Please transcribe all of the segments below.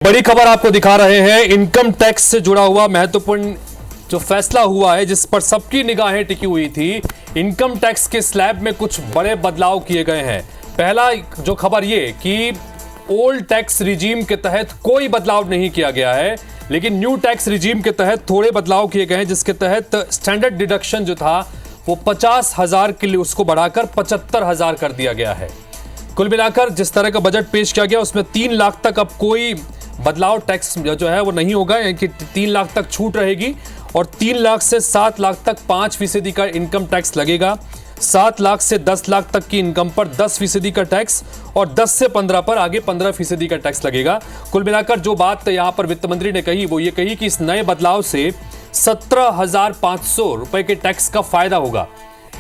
बड़ी खबर आपको दिखा रहे हैं। इनकम टैक्स से जुड़ा हुआ महत्वपूर्ण जो फैसला हुआ है, जिस पर सबकी निगाहें टिकी हुई थी। इनकम टैक्स के स्लैब में कुछ बड़े बदलाव किए गए हैं। पहला जो खबर ये कि ओल्ड टैक्स रिजीम के तहत कोई बदलाव नहीं किया गया है, लेकिन न्यू टैक्स रिजीम के तहत थोड़े बदलाव किए गए हैं, जिसके तहत स्टैंडर्ड डिडक्शन जो था वो 50,000 के लिए उसको बढ़ाकर 75,000 कर दिया गया है। कुल मिलाकर जिस तरह का बजट पेश किया गया उसमें 3 लाख तक अब कोई बदलाव टैक्स जो है वो नहीं होगा, यानी कि 3 लाख तक छूट रहेगी और 3 लाख से 7 लाख तक 5% का इनकम टैक्स लगेगा। 7 लाख से 10 लाख तक की इनकम पर 10% का टैक्स और 10 से 15 पर आगे 15% का टैक्स लगेगा। कुल मिलाकर जो बात यहां पर वित्त मंत्री ने कही वो ये कही कि इस नए बदलाव से 17,500 रुपए के टैक्स का फायदा होगा।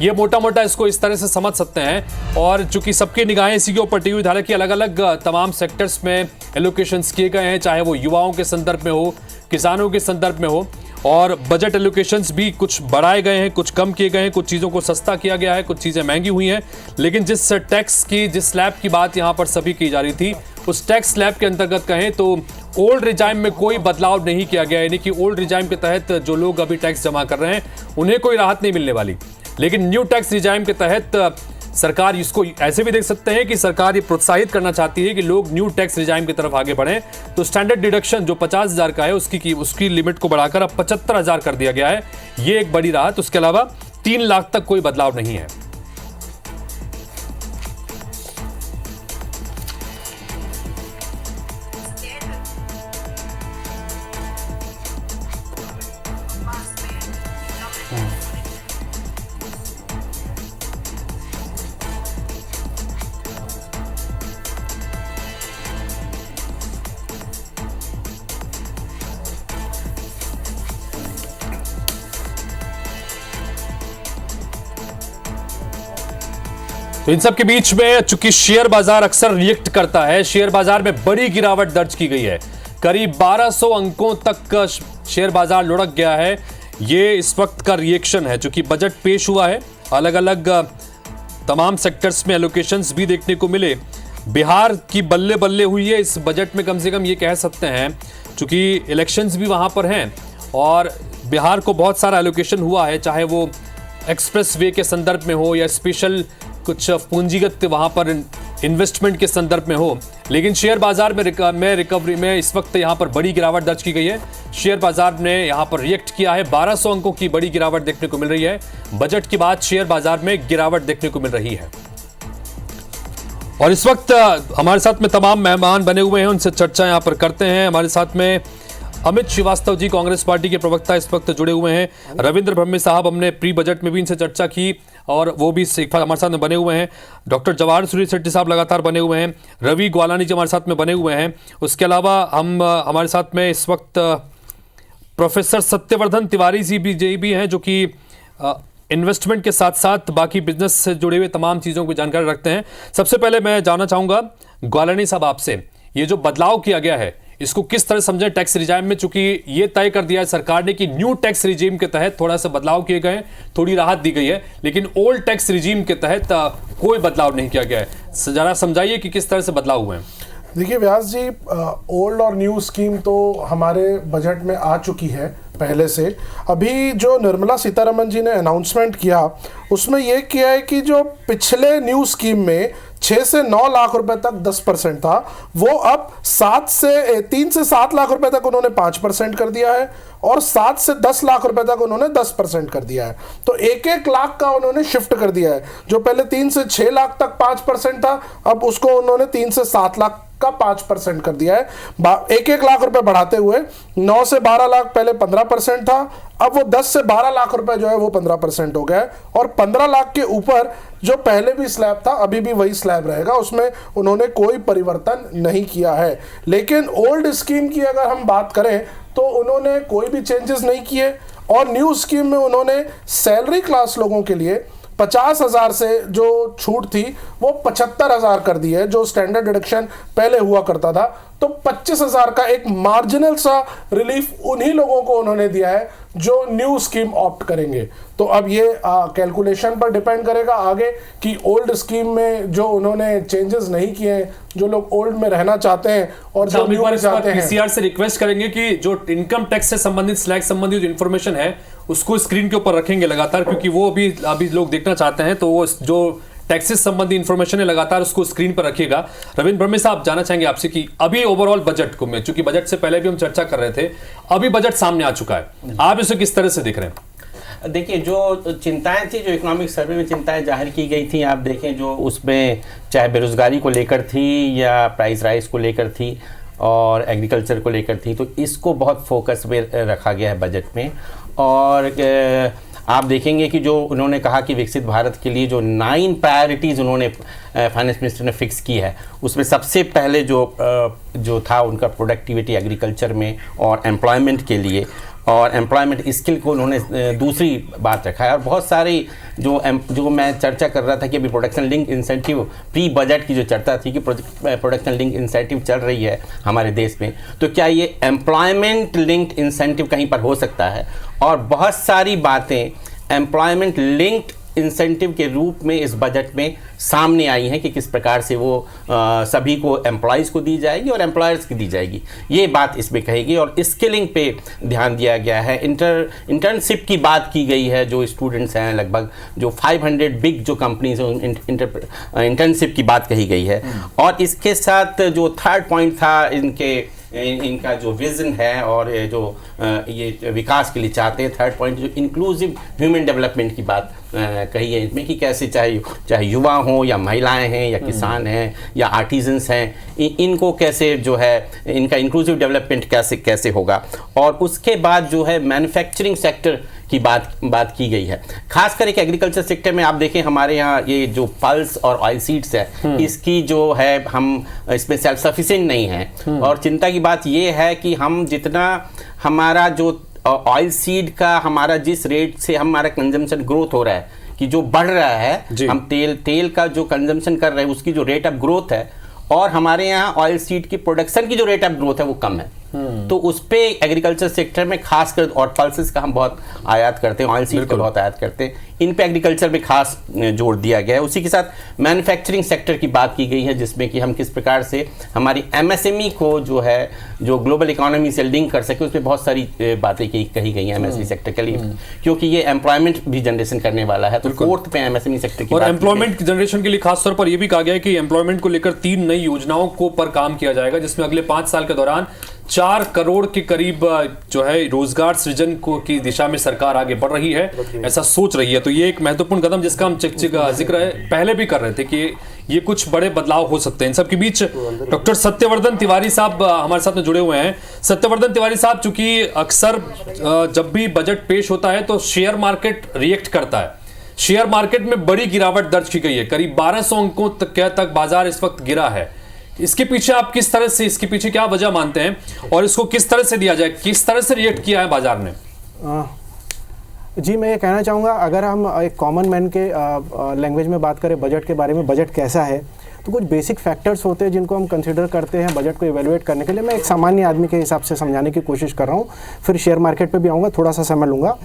ये मोटा मोटा इसको इस तरह से समझ सकते हैं। और चूंकि सबकी निगाहें इसी के ऊपर टिकी हुई, हालांकि अलग अलग तमाम सेक्टर्स में एलोकेशंस किए गए हैं, चाहे वो युवाओं के संदर्भ में हो, किसानों के संदर्भ में हो, और बजट एलोकेशंस भी कुछ बढ़ाए गए हैं, कुछ कम किए गए हैं, कुछ चीज़ों को सस्ता किया गया है, कुछ चीज़ें महंगी हुई हैं। लेकिन जिस टैक्स की, जिस स्लैब की बात यहाँ पर सभी की जा रही थी, उस टैक्स स्लैब के अंतर्गत कहें तो ओल्ड रिजाइम में कोई बदलाव नहीं किया गया, यानी कि ओल्ड रिजाइम के तहत जो लोग अभी टैक्स जमा कर रहे हैं उन्हें कोई राहत नहीं मिलने वाली। लेकिन न्यू टैक्स रिजाइम के तहत सरकार इसको ऐसे भी देख सकते हैं कि सरकार ये प्रोत्साहित करना चाहती है कि लोग न्यू टैक्स रिजाइम की तरफ आगे बढ़ें। तो स्टैंडर्ड डिडक्शन जो 50,000 का है उसकी लिमिट को बढ़ाकर अब 75,000 कर दिया गया है। ये एक बड़ी राहत। उसके अलावा 3 लाख तक कोई बदलाव नहीं है। तो इन सब के बीच में चूंकि शेयर बाजार अक्सर रिएक्ट करता है, शेयर बाजार में बड़ी गिरावट दर्ज की गई है। करीब 1200 अंकों तक शेयर बाजार लुढ़क गया है। ये इस वक्त का रिएक्शन है। चूंकि बजट पेश हुआ है, अलग अलग तमाम सेक्टर्स में एलोकेशंस भी देखने को मिले। बिहार की बल्ले बल्ले हुई है इस बजट में, कम से कम ये कह सकते हैं, चूंकि इलेक्शंस भी वहां पर हैं और बिहार को बहुत सारा एलोकेशन हुआ है, चाहे वो एक्सप्रेस वे के संदर्भ में हो या स्पेशल कुछ पूंजीगत वहां पर इन्वेस्टमेंट के संदर्भ में हो। लेकिन शेयर बाजार में रिकवरी में इस वक्त यहां पर बड़ी गिरावट दर्ज की गई है। शेयर बाजार ने यहां पर रिएक्ट किया है। 1200 अंकों की बड़ी गिरावट देखने को मिल रही है। बजट के बाद शेयर बाजार में गिरावट देखने को मिल रही है। और इस वक्त हमारे साथ में तमाम मेहमान बने हुए हैं, उनसे चर्चा यहां पर करते हैं। हमारे साथ में अमित श्रीवास्तव जी, कांग्रेस पार्टी के प्रवक्ता, इस वक्त जुड़े हुए हैं। रविंद्र ब्रह्मे साहब, हमने प्री बजट में भी इनसे चर्चा की और वो भी हमारे साथ में बने हुए हैं। डॉक्टर जवाहर सूर्य शेट्टी साहब लगातार बने हुए हैं। रवि ग्वालानी जी हमारे साथ में बने हुए हैं। उसके अलावा हमारे साथ में इस वक्त प्रोफेसर सत्यवर्धन तिवारी जी भी हैं, जो कि इन्वेस्टमेंट के साथ साथ बाकी बिजनेस से जुड़े हुए तमाम चीज़ों की जानकारी रखते हैं। सबसे पहले मैं जानना चाहूँगा ग्वालानी साहब आपसे, ये जो बदलाव किया गया है इसको किस तरह समझें टैक्स रिजाइम में? चूंकि ये तय कर दिया है सरकार ने कि न्यू टैक्स रिजीम के तहत थोड़ा सा बदलाव किए गए हैं, थोड़ी राहत दी गई है, लेकिन ओल्ड टैक्स रिजीम के तहत कोई बदलाव नहीं किया गया है। जरा समझाइए कि किस तरह से बदलाव हुए हैं। देखिए व्यास जी, ओल्ड और न्यू स्कीम तो हमारे बजट में आ चुकी है पहले से। अभी जो निर्मला सीतारमण जी ने अनाउंसमेंट किया उसमें यह किया है कि जो पिछले न्यू स्कीम में 6 से 9 लाख रुपए तक 10% था, वो अब 3 से 7 लाख रुपए तक उन्होंने 5% कर दिया है और 7 से 10 लाख रुपए तक उन्होंने 10% कर दिया है। तो 1-1 लाख का उन्होंने शिफ्ट कर दिया है। जो पहले 3 से 6 लाख तक 5% था, अब उसको उन्होंने 3 से 7 लाख का 5% कर दिया है। 1-1 लाख रुपए बढ़ाते हुए 9 से 12 लाख पहले 15% था, अब वो 10 से 12 लाख रुपए जो है वो 15% हो गया है। और 15 लाख के ऊपर जो पहले भी स्लैब था अभी भी वही स्लैब रहेगा, उसमें उन्होंने कोई परिवर्तन नहीं किया है। लेकिन ओल्ड स्कीम की अगर हम बात करें तो उन्होंने कोई भी चेंजेस नहीं किए और न्यू स्कीम में उन्होंने सैलरी क्लास लोगों के लिए 50,000 से जो छूट थी वो 75,000 कर दी है, जो स्टैंडर्ड डिडक्शन पहले हुआ करता था। तो 25,000 का एक मार्जिनल सा रिलीफ उन्हीं लोगों को उन्होंने दिया है जो न्यू स्कीम ऑप्ट करेंगे। तो अब ये कैलकुलेशन पर डिपेंड करेगा आगे कि ओल्ड स्कीम में जो उन्होंने चेंजेस नहीं किए हैं, जो लोग ओल्ड में रहना चाहते हैं और जो न्यू में चाहते हैं, पीसीआर से रिक्वेस्ट करेंगे कि जो इनकम टैक्स से संबंधित स्लैग संबंधित जो इन्फॉर्मेशन है उसको स्क्रीन के ऊपर रखेंगे लगातार, क्योंकि वो अभी लोग देखना चाहते हैं, तो वो जो टैक्सेस संबंधी इंफॉर्मेशन है लगातार उसको स्क्रीन पर रखिएगा। रविंद्र ब्रह्मे साहब, जानना चाहेंगे आपसे कि अभी ओवरऑल बजट को में, चूंकि बजट से पहले भी हम चर्चा कर रहे थे, अभी बजट सामने आ चुका है, आप इसे किस तरह से देख रहे हैं? देखिए, जो चिंताएं थी, जो इकोनॉमिक सर्वे में चिंताएं जाहिर की गई थी, आप देखें जो उसमें चाहे बेरोजगारी को लेकर थी या प्राइस राइज को लेकर थी और एग्रीकल्चर को लेकर थी, तो इसको बहुत फोकस में रखा गया है बजट में। और आप देखेंगे कि जो उन्होंने कहा कि विकसित भारत के लिए जो 9 प्रायोरिटीज़ उन्होंने फाइनेंस मिनिस्टर ने फिक्स की है, उसमें सबसे पहले जो था उनका प्रोडक्टिविटी एग्रीकल्चर में और एम्प्लॉयमेंट के लिए, और एम्प्लॉयमेंट स्किल को उन्होंने दूसरी बात रखा है। और बहुत सारी जो मैं चर्चा कर रहा था कि अभी production link incentive, pre budget की जो चर्चा थी कि प्रोडक्शन लिंक इंसेंटिव चल रही है हमारे देश में, तो क्या ये एम्प्लॉयमेंट लिंक्ड इंसेंटिव कहीं पर हो सकता है? और बहुत सारी बातें एम्प्लॉयमेंट लिंक्ड इंसेंटिव के रूप में इस बजट में सामने आई हैं कि किस प्रकार से वो सभी को एम्प्लॉयज़ को दी जाएगी और एम्प्लॉयर्स की दी जाएगी, ये बात इसमें कहेगी। और स्किलिंग पे ध्यान दिया गया है, इंटर्नशिप की बात की गई है। जो स्टूडेंट्स हैं, लगभग जो 500 बिग जो कंपनीज हैं, इंटर्नशिप की बात कही गई है। और इसके साथ जो थर्ड पॉइंट था इनका जो विजन है और जो ये विकास के लिए चाहते हैं, थर्ड पॉइंट जो इंक्लूसिव ह्यूमन डेवलपमेंट की बात कही है इसमें, कि कैसे चाहे युवा हों या महिलाएं हैं या किसान हैं या आर्टिजन्स हैं, इनको कैसे जो है इनका इंक्लूसिव डेवलपमेंट कैसे होगा। और उसके बाद जो है मैन्युफैक्चरिंग सेक्टर की बात की गई है, खासकर एक एग्रीकल्चर सेक्टर में। आप देखें हमारे यहाँ ये जो पल्स और ऑयल सीड्स है, इसकी जो है हम इसमें सेल्फ सफिशिएंट नहीं है। और चिंता की बात ये है कि हम जितना हमारा जो ऑयल सीड का हमारा जिस रेट से हमारा कंजम्पशन ग्रोथ हो रहा है, कि जो बढ़ रहा है, हम तेल का जो कंजम्पशन कर रहे हैं उसकी जो रेट ऑफ ग्रोथ है, और हमारे यहाँ ऑयल सीड की प्रोडक्शन की जो रेट ऑफ ग्रोथ है वो कम है। तो उस पे एग्रीकल्चर सेक्टर में खासकर, और पल्सेस का हम बहुत आयात करते हैं, ऑयल सीड का बहुत आयात करते हैं, इन पे एग्रीकल्चर में खास जोर दिया गया है। उसी के साथ मैन्युफैक्चरिंग सेक्टर की बात की गई है, जिसमें कि हम किस प्रकार से हमारी एमएसएमई को जो है जो ग्लोबल इकोनॉमी से लिंक कर सके, उस पर बहुत सारी बातें कही गई हैं एमएसएमई सेक्टर के लिए, क्योंकि ये एम्प्लॉयमेंट भी जनरेशन करने वाला है। तो फोर्थ पे एमएसएमई सेक्टर की और एम्प्लॉयमेंट जनरेशन के लिए खासतौर पर यह भी कहा गया है कि एम्प्लॉयमेंट को लेकर 3 नई योजनाओं को पर काम किया जाएगा, जिसमें अगले 5 साल के दौरान 4 करोड़ के करीब जो है रोजगार सृजन को की दिशा में सरकार आगे बढ़ रही है, ऐसा सोच रही है। तो ये एक महत्वपूर्ण कदम जिसका हम जिक्र पहले भी कर रहे थे कि ये कुछ बड़े बदलाव हो सकते हैं। इन सबके बीच डॉक्टर सत्यवर्धन तिवारी साहब हमारे साथ में जुड़े हुए हैं। सत्यवर्धन तिवारी साहब, चूंकि अक्सर जब भी बजट पेश होता है तो शेयर मार्केट रिएक्ट करता है, शेयर मार्केट में बड़ी गिरावट दर्ज की गई है, करीब 1200 अंकों तक बाजार इस वक्त गिरा है। इसके पीछे आप किस तरह से, इसके पीछे क्या वजह मानते हैं और इसको किस तरह से दिया जाए, किस तरह से रिएक्ट किया है बाजार ने? जी, मैं ये कहना चाहूँगा, अगर हम एक कॉमन मैन के लैंग्वेज में बात करें बजट के बारे में, बजट कैसा है, तो कुछ बेसिक फैक्टर्स होते हैं जिनको हम कंसिडर करते हैं बजट को इवेलुएट करने के लिए। मैं एक सामान्य आदमी के हिसाब से समझाने की कोशिश कर रहा हूँ, फिर शेयर मार्केट पे भी आऊँगा, थोड़ा सा समय लूँगा।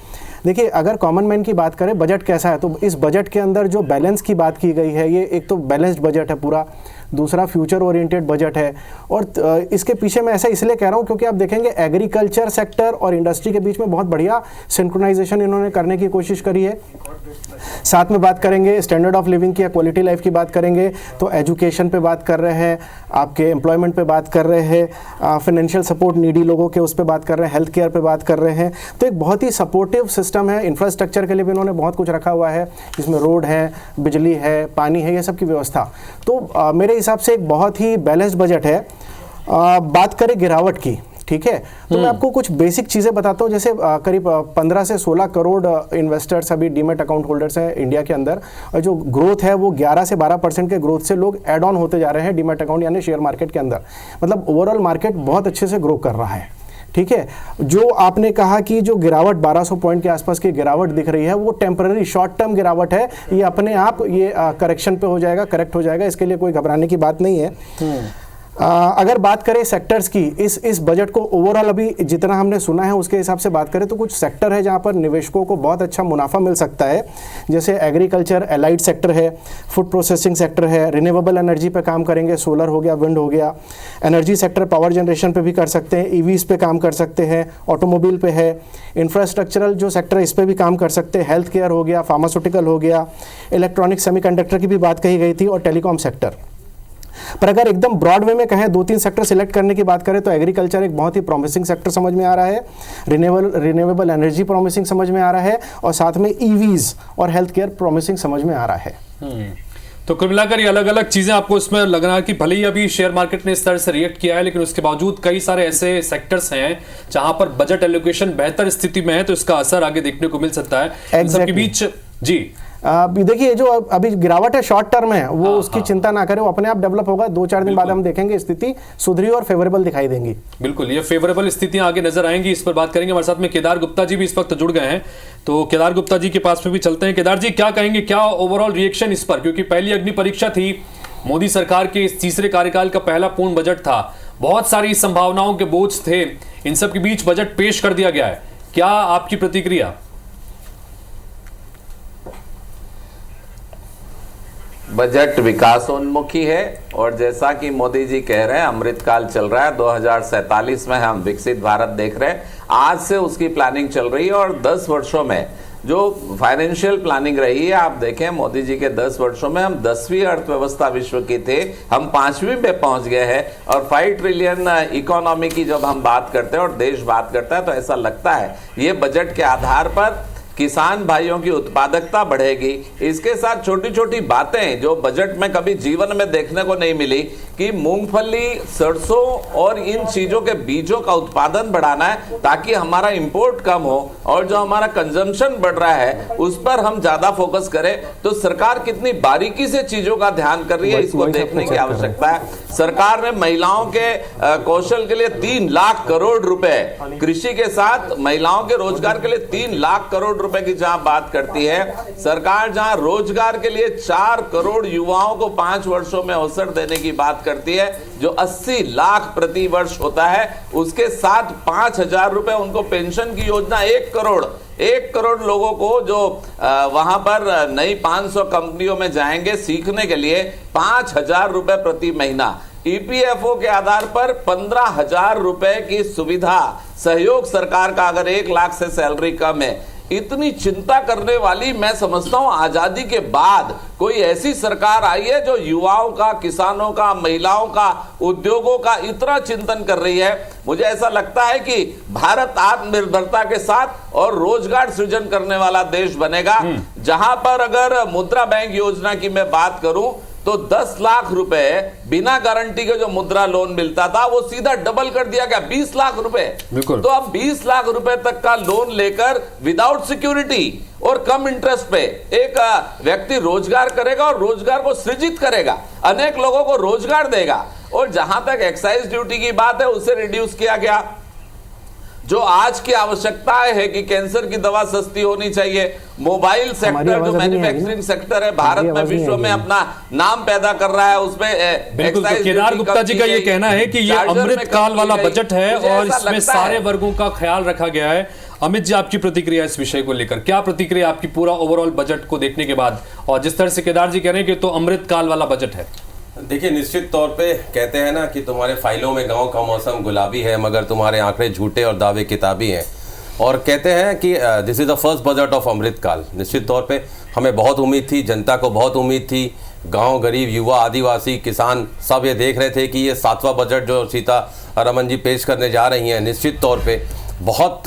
देखिए, अगर कॉमन मैन की बात करें बजट कैसा है, तो इस बजट के अंदर जो बैलेंस की बात की गई है, ये एक तो बैलेंस्ड बजट है पूरा, दूसरा फ्यूचर ओरिएंटेड बजट है। और इसके पीछे मैं ऐसा इसलिए कह रहा हूँ क्योंकि आप देखेंगे एग्रीकल्चर सेक्टर और इंडस्ट्री के बीच में बहुत बढ़िया सिंक्रोनाइजेशन इन्होंने करने की कोशिश करी है। साथ में बात करेंगे स्टैंडर्ड ऑफ लिविंग की या क्वालिटी लाइफ की बात करेंगे तो एजुकेशन पे बात कर रहे हैं, आपके एम्प्लॉयमेंट पे बात कर रहे हैं, फाइनेंशियल सपोर्ट नीडी लोगों के उस पे बात कर रहे हैं, हेल्थ केयर पे बात कर रहे हैं। तो एक बहुत ही सपोर्टिव सिस्टम है। इंफ्रास्ट्रक्चर के लिए भी इन्होंने बहुत कुछ रखा हुआ है, जिसमें रोड है, बिजली है, पानी है, ये सब की व्यवस्था। तो मेरे हिसाब से एक बहुत ही बैलेंस्ड बजट है। बात करें गिरावट की, ठीक है, तो मैं आपको कुछ बेसिक चीज़ें बताता हूँ। जैसे करीब 15 से 16 करोड़ इन्वेस्टर्स अभी डीमेट अकाउंट होल्डर्स हैं इंडिया के अंदर, और जो ग्रोथ है वो 11 से 12% के ग्रोथ से लोग एड ऑन होते जा रहे हैं डीमेट अकाउंट यानी शेयर मार्केट के अंदर। मतलब ओवरऑल मार्केट बहुत अच्छे से ग्रो कर रहा है, ठीक है। जो आपने कहा कि जो गिरावट 1200 पॉइंट के आसपास की गिरावट दिख रही है, वो टेम्पररी शॉर्ट टर्म गिरावट है, ये अपने आप ये करेक्शन पे हो जाएगा, करेक्ट हो जाएगा, इसके लिए कोई घबराने की बात नहीं है। अगर बात करें सेक्टर्स की, इस बजट को ओवरऑल अभी जितना हमने सुना है उसके हिसाब से बात करें तो कुछ सेक्टर है जहां पर निवेशकों को बहुत अच्छा मुनाफा मिल सकता है, जैसे एग्रीकल्चर, एलाइड सेक्टर है, फूड प्रोसेसिंग सेक्टर है, रिन्यूएबल एनर्जी पे काम करेंगे, सोलर हो गया, विंड हो गया, एनर्जी सेक्टर पावर जनरेशन पे भी कर सकते हैं, ईवीज पे काम कर सकते हैं, ऑटोमोबाइल पे है, इंफ्रास्ट्रक्चरल जो सेक्टर है इस पे भी काम कर सकते हैं, हेल्थ केयर हो गया, फार्मास्यूटिकल हो गया, इलेक्ट्रॉनिक सेमीकंडक्टर की भी बात कही गई थी, और टेलीकॉम सेक्टर। पर अगर एकदम ब्रॉड वे में कहें 2-3 सेक्टर सिलेक्ट करने की बात करें तो एग्रीकल्चर एक बहुत ही प्रॉमिसिंग सेक्टर समझ में आ रहा है, रिन्यूएबल एनर्जी प्रॉमिसिंग समझ में आ रहा है, और साथ में ईवीज और हेल्थ केयर प्रॉमिसिंग समझ में आ रहा है। तो कुल मिलाकर ये अलग अलग चीजें आपको इसमें लग रहा है कि भले ही अभी शेयर मार्केट ने इस तरह से रिएक्ट किया है, लेकिन उसके बावजूद कई सारे ऐसे सेक्टर्स हैं जहां पर बजट एलोकेशन बेहतर स्थिति में है, तो इसका असर आगे देखने को मिल सकता है। इन सबके बीच जी देखिए जो अभी गिरावट है शॉर्ट टर्म है वो उसकी चिंता ना करें, वो अपने आप डेवलप होगा। 2-4 दिन बाद हम देखेंगे स्थिति सुधरी और फेवरेबल दिखाई देंगी। बिल्कुल, ये फेवरेबल स्थितियां आगे नजर आएंगी, इस पर बात करेंगे। हमारे साथ में केदार गुप्ता जी भी इस वक्त जुड़ गए हैं, तो केदार गुप्ता जी के पास में भी चलते हैं। केदार जी, क्या कहेंगे, क्या ओवरऑल रिएक्शन इस पर, क्योंकि पहली अग्नि परीक्षा थी मोदी सरकार के इस तीसरे कार्यकाल का पहला पूर्ण बजट था, बहुत सारी संभावनाओं के बोझ थे, इन सब के बीच बजट पेश कर दिया गया है, क्या आपकी प्रतिक्रिया? बजट विकासोन्मुखी है और जैसा कि मोदी जी कह रहे हैं अमृतकाल चल रहा है, 2047 में हम विकसित भारत देख रहे हैं। आज से उसकी प्लानिंग चल रही है और 10 वर्षों में जो फाइनेंशियल प्लानिंग रही है, आप देखें मोदी जी के 10 वर्षों में हम 10वीं अर्थव्यवस्था विश्व की थे, हम 5वीं पे पहुंच गए हैं। और 5 ट्रिलियन इकोनॉमी की जब हम बात करते हैं और देश बात करता है तो ऐसा लगता है ये बजट के आधार पर किसान भाइयों की उत्पादकता बढ़ेगी। इसके साथ छोटी छोटी बातें जो बजट में कभी जीवन में देखने को नहीं मिली कि मूंगफली, सरसों और इन चीजों के बीजों का उत्पादन बढ़ाना है ताकि हमारा इंपोर्ट कम हो और जो हमारा कंजम्पशन बढ़ रहा है उस पर हम ज्यादा फोकस करें। तो सरकार कितनी बारीकी से चीजों का ध्यान कर रही है, इसको देखने की आवश्यकता है। सरकार ने महिलाओं के कौशल के लिए 3 लाख करोड़ रुपए, कृषि के साथ महिलाओं के रोजगार के लिए 3 लाख करोड़ रुपए की जहां बात करती है सरकार, जहां रोजगार के लिए 4 करोड़ युवाओं को 5 वर्षों में अवसर देने की बात करती है, जो 80 लाख प्रति वर्ष होता है। उसके साथ 5,000 रुपए उनको पेंशन की योजना, 1 करोड़ लोगों को जो वहां पर नई 500 कंपनियों में जाएंगे सीखने के लिए, 5,000 रुपए प्रति महीना। ईपीएफओ के आधार पर 15,000 रुपए की सुविधा, सहयोग सरकार का अगर 1 लाख से सैलरी कम है। इतनी चिंता करने वाली मैं समझता हूं आजादी के बाद कोई ऐसी सरकार आई है जो युवाओं का, किसानों का, महिलाओं का, उद्योगों का इतना चिंतन कर रही है। मुझे ऐसा लगता है कि भारत आत्मनिर्भरता के साथ और रोजगार सृजन करने वाला देश बनेगा, जहां पर अगर मुद्रा बैंक योजना की मैं बात करूं तो 10 लाख रुपए बिना गारंटी के जो मुद्रा लोन मिलता था वो सीधा डबल कर दिया गया, 20 लाख रुपए। तो अब 20 लाख रुपए तक का लोन लेकर विदाउट सिक्योरिटी और कम इंटरेस्ट पे एक व्यक्ति रोजगार करेगा और रोजगार को सृजित करेगा, अनेक लोगों को रोजगार देगा। और जहां तक एक्साइज ड्यूटी की बात है उसे रिड्यूस किया गया। जो आज की आवश्यकता है कि कैंसर की दवा सस्ती होनी चाहिए, मोबाइल सेक्टर जो मैन्युफैक्चरिंग सेक्टर है भारत में विश्व में अपना नाम पैदा कर रहा है, उसमें बिल्कुल। तो केदार गुप्ता जी का ये कहना है कि ये अमृतकाल वाला बजट है और इसमें सारे वर्गों का ख्याल रखा गया है। अमित जी, आपकी प्रतिक्रिया इस विषय को लेकर, क्या प्रतिक्रिया आपकी पूरा ओवरऑल बजट को देखने के बाद, और जिस तरह से केदार जी कह रहे हैं कि तो अमृतकाल वाला बजट है? देखिए, निश्चित तौर पे कहते हैं ना कि तुम्हारे फाइलों में गांव का मौसम गुलाबी है मगर तुम्हारे आंकड़े झूठे और दावे किताबी हैं। और कहते हैं कि this is the first budget of Amritkaal. निश्चित तौर पे हमें बहुत उम्मीद थी, जनता को बहुत उम्मीद थी, गांव, गरीब, युवा, आदिवासी, किसान सब ये देख रहे थे कि ये 7वां बजट जो सीतारमण जी पेश करने जा रही हैं, निश्चित तौर पे बहुत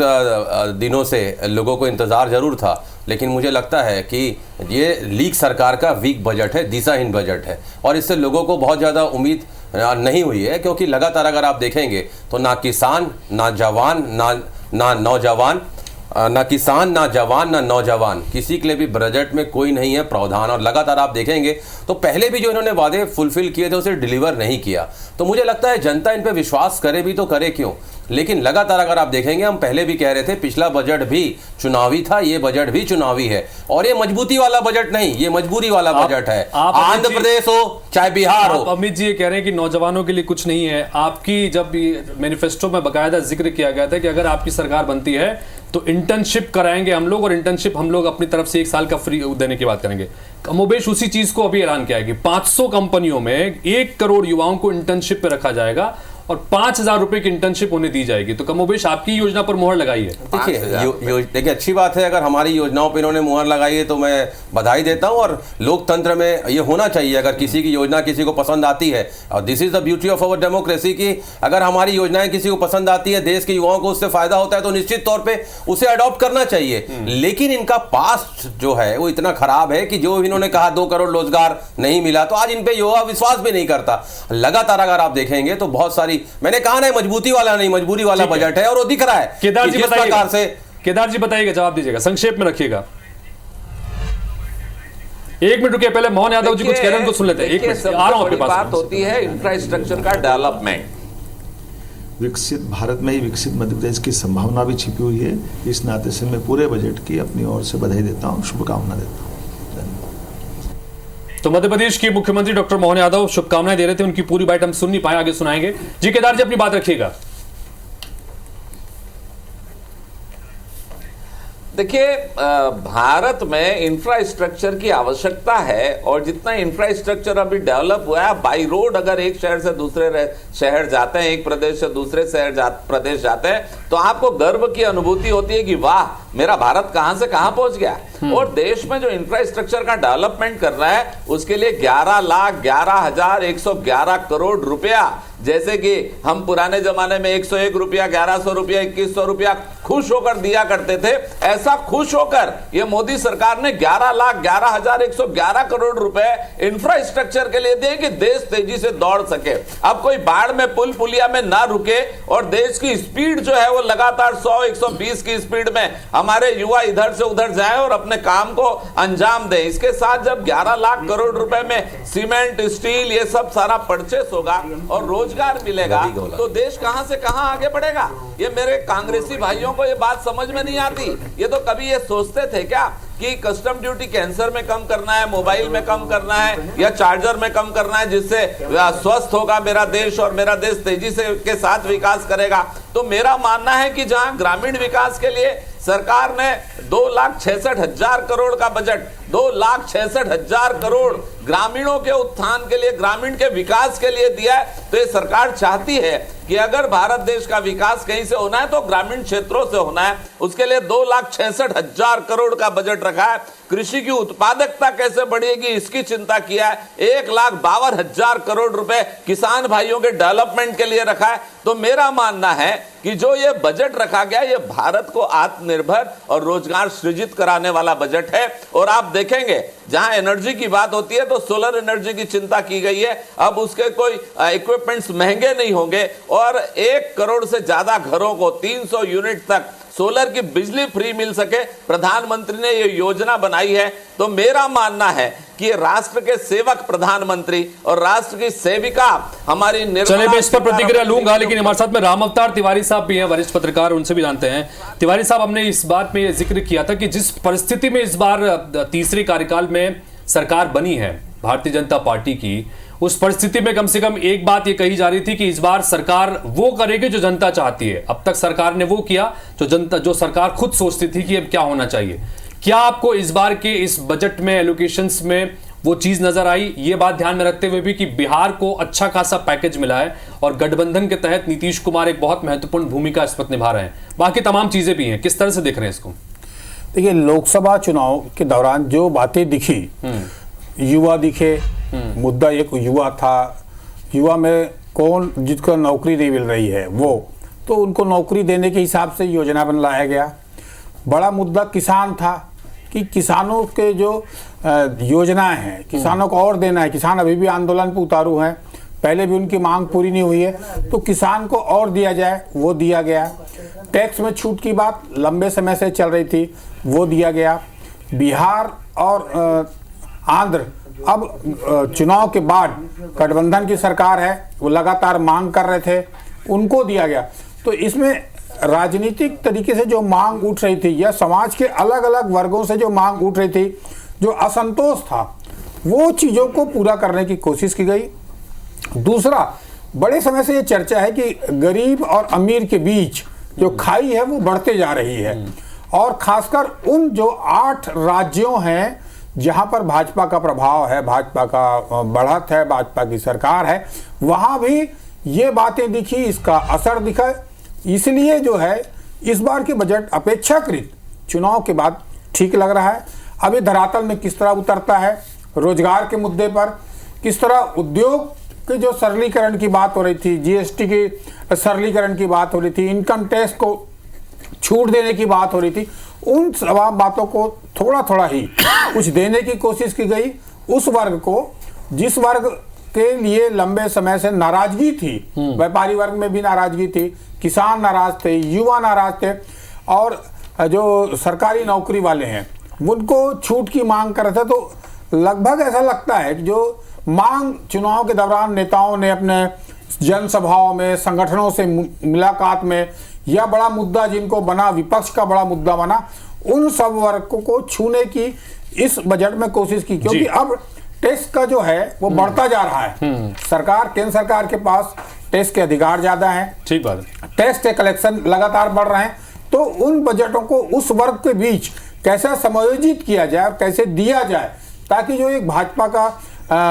दिनों से लोगों को इंतज़ार ज़रूर था। लेकिन मुझे लगता है कि ये लीग सरकार का वीक बजट है, दिशाहीन बजट है और इससे लोगों को बहुत ज़्यादा उम्मीद नहीं हुई है, क्योंकि लगातार अगर आप देखेंगे तो ना किसान, ना जवान, ना नौजवान, ना किसान, ना जवान, ना नौजवान, किसी के लिए भी बजट में कोई नहीं है प्रावधान। और लगातार आप देखेंगे तो पहले भी जो इन्होंने वादे फुलफिल किए थे उसे डिलीवर नहीं किया। तो मुझे लगता है जनता इन पे विश्वास करे भी तो करे क्यों, लेकिन लगातार अगर आप देखेंगे, हम पहले भी कह रहे थे पिछला बजट भी चुनावी था, ये बजट भी चुनावी है, और ये मजबूती वाला बजट नहीं, ये मजबूरी वाला बजट है। आंध्र प्रदेश हो चाहे बिहार हो। अमित जी ये कह रहे हैं कि नौजवानों के लिए कुछ नहीं है। आपकी जब मैनिफेस्टो में बकायदा जिक्र किया गया था कि अगर आपकी सरकार बनती है तो इंटर्नशिप कराएंगे हम लोग, और इंटर्नशिप हम लोग अपनी तरफ से 1 साल का फ्री देने की बात करेंगे। कमोबेश उसी चीज को अभी ऐलान किया है कि 500 कंपनियों में 1 करोड़ युवाओं को इंटर्नशिप पे रखा जाएगा और 5,000 रुपए की इंटर्नशिप उन्हें दी जाएगी। तो कमोबेश आपकी योजना पर मुहर लगाई है। देखिए अच्छी बात है, अगर हमारी योजनाओं पर इन्होंने मुहर लगाई है तो मैं बधाई देता हूं। और लोकतंत्र में ये होना चाहिए, अगर किसी की योजना किसी को पसंद आती है, और this is the beauty of our democracy की अगर हमारी योजनाएं किसी को पसंद आती है, देश के युवाओं को उससे फायदा होता है, तो निश्चित तौर पर उसे अडॉप्ट करना चाहिए। लेकिन इनका पास्ट जो है वो इतना खराब है कि जो इन्होंने कहा 2 करोड़ रोजगार नहीं मिला, तो आज इन पे युवा विश्वास भी नहीं करता। लगातार अगर आप देखेंगे तो बहुत सारी, मैंने कहा ना मजबूती वाला नहीं, मजबूरी वाला बजट है, और वो दिख रहा है। केदार जी बताइएगा, जवाब दीजिएगा, संक्षेप में रखिएगा। 1 मिनट रुकिए, पहले मोहन यादव जी कुछ कह रहे हैं, उनको सुन लेते हैं। 1 मिनट आ रहा हूं आपके पास। बात होती है इंफ्रास्ट्रक्चर का डेवलपमेंट। विकसित भारत में ही विकसित मध्य प्रदेश की संभावना भी छिपी हुई है। इस नाते से मैं पूरे बजट की अपनी ओर से बधाई देता हूं, शुभकामना देता हूं। तो मध्य प्रदेश के मुख्यमंत्री डॉक्टर मोहन यादव शुभकामनाएं दे रहे थे, उनकी पूरी बात हम सुन नहीं पाए, आगे सुनाएंगे। जी केदार जी अपनी बात रखिएगा। देखिए, भारत में इंफ्रास्ट्रक्चर की आवश्यकता है, और जितना इंफ्रास्ट्रक्चर अभी डेवलप हुआ है, बाई रोड अगर एक शहर से दूसरे शहर जाते हैं, एक प्रदेश से दूसरे प्रदेश जाते हैं, तो आपको गर्व की अनुभूति होती है कि वाह, मेरा भारत कहां से कहां पहुंच गया। और देश में जो इंफ्रास्ट्रक्चर का डेवलपमेंट कर रहा है, उसके लिए 11,11,111 करोड़ रुपया, जैसे कि हम पुराने जमाने में 101 रुपया, 1100 रुपया, 2100 रुपया खुश होकर दिया करते थे, ऐसा खुश होकर ये मोदी सरकार ने 11,11,111 करोड़ रुपए इंफ्रास्ट्रक्चर के लिए दिए कि देश तेजी से दौड़ सके। अब कोई बाढ़ में पुल पुलिया में ना रुके, और देश की स्पीड जो है वो लगातार 100-120 की स्पीड में हमारे युवा इधर से उधर जाए और अपने काम को अंजाम दें। इसके साथ जब 11 लाख करोड़ रुपए में सीमेंट, स्टील, ये सब सारा परचेस होगा और रोजगार मिलेगा, तो देश कहां से कहां आगे बढ़ेगा। ये मेरे कांग्रेसी भाइयों को ये बात समझ में नहीं आती। ये तो कभी ये सोचते थे क्या कि कस्टम ड्यूटी कैंसर में कम करना है, मोबाइल में कम करना है, या चार्जर में कम करना है, जिससे स्वस्थ होगा मेरा देश और मेरा देश तेजी से के साथ विकास करेगा। तो मेरा मानना है कि जहां ग्रामीण विकास के लिए सरकार ने 2,66,000 करोड़ का बजट, 2,66,000 करोड़ ग्रामीणों के उत्थान के लिए, ग्रामीण के विकास के लिए दिया है, तो ये सरकार चाहती है कि अगर भारत देश का विकास कहीं से होना है तो ग्रामीण क्षेत्रों से होना है। उसके लिए 2,66,000 करोड़ का बजट रखा है। कृषि की उत्पादकता कैसे बढ़ेगी इसकी चिंता किया है। 1,52,000 करोड़ रुपए किसान भाइयों के डेवलपमेंट के लिए रखा है। तो मेरा मानना है कि जो ये बजट रखा गया, ये भारत को आत्मनिर्भर और रोजगार सृजित कराने वाला बजट है। और आप देखेंगे जहां एनर्जी की बात होती है तो सोलर एनर्जी की चिंता की गई है। अब उसके कोई इक्विपमेंट्स महंगे नहीं होंगे, और 1 करोड़ से ज्यादा घरों को 300 यूनिट तक सोलर की बिजली फ्री मिल सके, प्रधानमंत्री ने ये योजना बनाई है। तो मेरा मानना है कि राष्ट्र के सेवक प्रधानमंत्री और राष्ट्र की सेविका हमारी चलिए मैं इस पर प्रतिक्रिया लूंगा, लेकिन हमारे साथ में राम अवतार तिवारी साहब भी हैं, वरिष्ठ पत्रकार, उनसे भी जानते हैं। तिवारी साहब, हमने इस बात में जिक्र किया था कि जिस परिस्थिति में इस बार तीसरे कार्यकाल में सरकार बनी है भारतीय जनता पार्टी की, उस परिस्थिति में कम से कम एक बात ये कही जा रही थी कि इस बार सरकार वो करेगी जो जनता चाहती है। अब तक सरकार ने वो किया जो सरकार खुद सोचती थी कि अब क्या होना चाहिए। क्या आपको इस बार के इस बजट में एलोकेशंस में वो चीज नजर आई, ये बात ध्यान में रखते हुए भी कि बिहार को अच्छा खासा पैकेज मिला है और गठबंधन के तहत नीतीश कुमार एक बहुत महत्वपूर्ण भूमिका इस वक्त निभा रहे हैं, बाकी तमाम चीजें भी हैं, किस तरह से देख रहे हैं इसको? देखिए, लोकसभा चुनाव के दौरान जो बातें दिखी, युवा दिखे, मुद्दा एक युवा था, युवा में कौन जिसको नौकरी नहीं मिल रही है वो, तो उनको नौकरी देने के हिसाब से योजना बनाया गया। बड़ा मुद्दा किसान था कि किसानों के जो योजनाएं हैं, किसानों को और देना है। किसान अभी भी आंदोलन पर उतारू हैं, पहले भी उनकी मांग पूरी नहीं हुई है, तो किसान को और दिया जाए, वो दिया गया। टैक्स में छूट की बात लंबे समय से चल रही थी, वो दिया गया। बिहार और आंध्र अब चुनाव के बाद गठबंधन की सरकार है, वो लगातार मांग कर रहे थे, उनको दिया गया। तो इसमें राजनीतिक तरीके से जो मांग उठ रही थी या समाज के अलग अलग वर्गों से जो मांग उठ रही थी, जो असंतोष था, वो चीज़ों को पूरा करने की कोशिश की गई। दूसरा, बड़े समय से ये चर्चा है कि गरीब और अमीर के बीच जो खाई है वो बढ़ते जा रही है, और खासकर उन जो 8 राज्यों हैं जहां पर भाजपा का प्रभाव है, भाजपा का बढ़त है, भाजपा की सरकार है, वहां भी ये बातें दिखी, इसका असर दिखा। इसलिए जो है इस बार के बजट अपेक्षाकृत चुनाव के बाद ठीक लग रहा है। अभी धरातल में किस तरह उतरता है, रोजगार के मुद्दे पर किस तरह, उद्योग के जो सरलीकरण की बात हो रही थी, जीएसटी के सरलीकरण की बात हो रही थी, इनकम टैक्स को छूट देने की बात हो रही थी, उन सब बातों को थोड़ा थोड़ा ही कुछ देने की कोशिश की गई उस वर्ग को जिस वर्ग के लिए लंबे समय से नाराजगी थी। व्यापारी वर्ग में भी नाराजगी थी, किसान नाराज थे, युवा नाराज थे, और जो सरकारी नौकरी वाले हैं उनको छूट की मांग कर रहे थे। तो लगभग ऐसा लगता है कि जो मांग चुनाव के दौरान नेताओं ने अपने जनसभाओं में, संगठनों से मुलाकात में, या बड़ा मुद्दा जिनको बना, विपक्ष का बड़ा मुद्दा बना, उन सब वर्गों को छूने की इस बजट में कोशिश की, क्योंकि अब टैक्स का जो है वो बढ़ता जा रहा है। सरकार, केंद्र सरकार के पास टैक्स के अधिकार ज्यादा हैं, ठीक बात है, टैक्स के कलेक्शन लगातार बढ़ रहे हैं। तो उन बजटों को उस वर्ग के बीच कैसे समायोजित किया जाए और कैसे दिया जाए, ताकि जो एक भाजपा का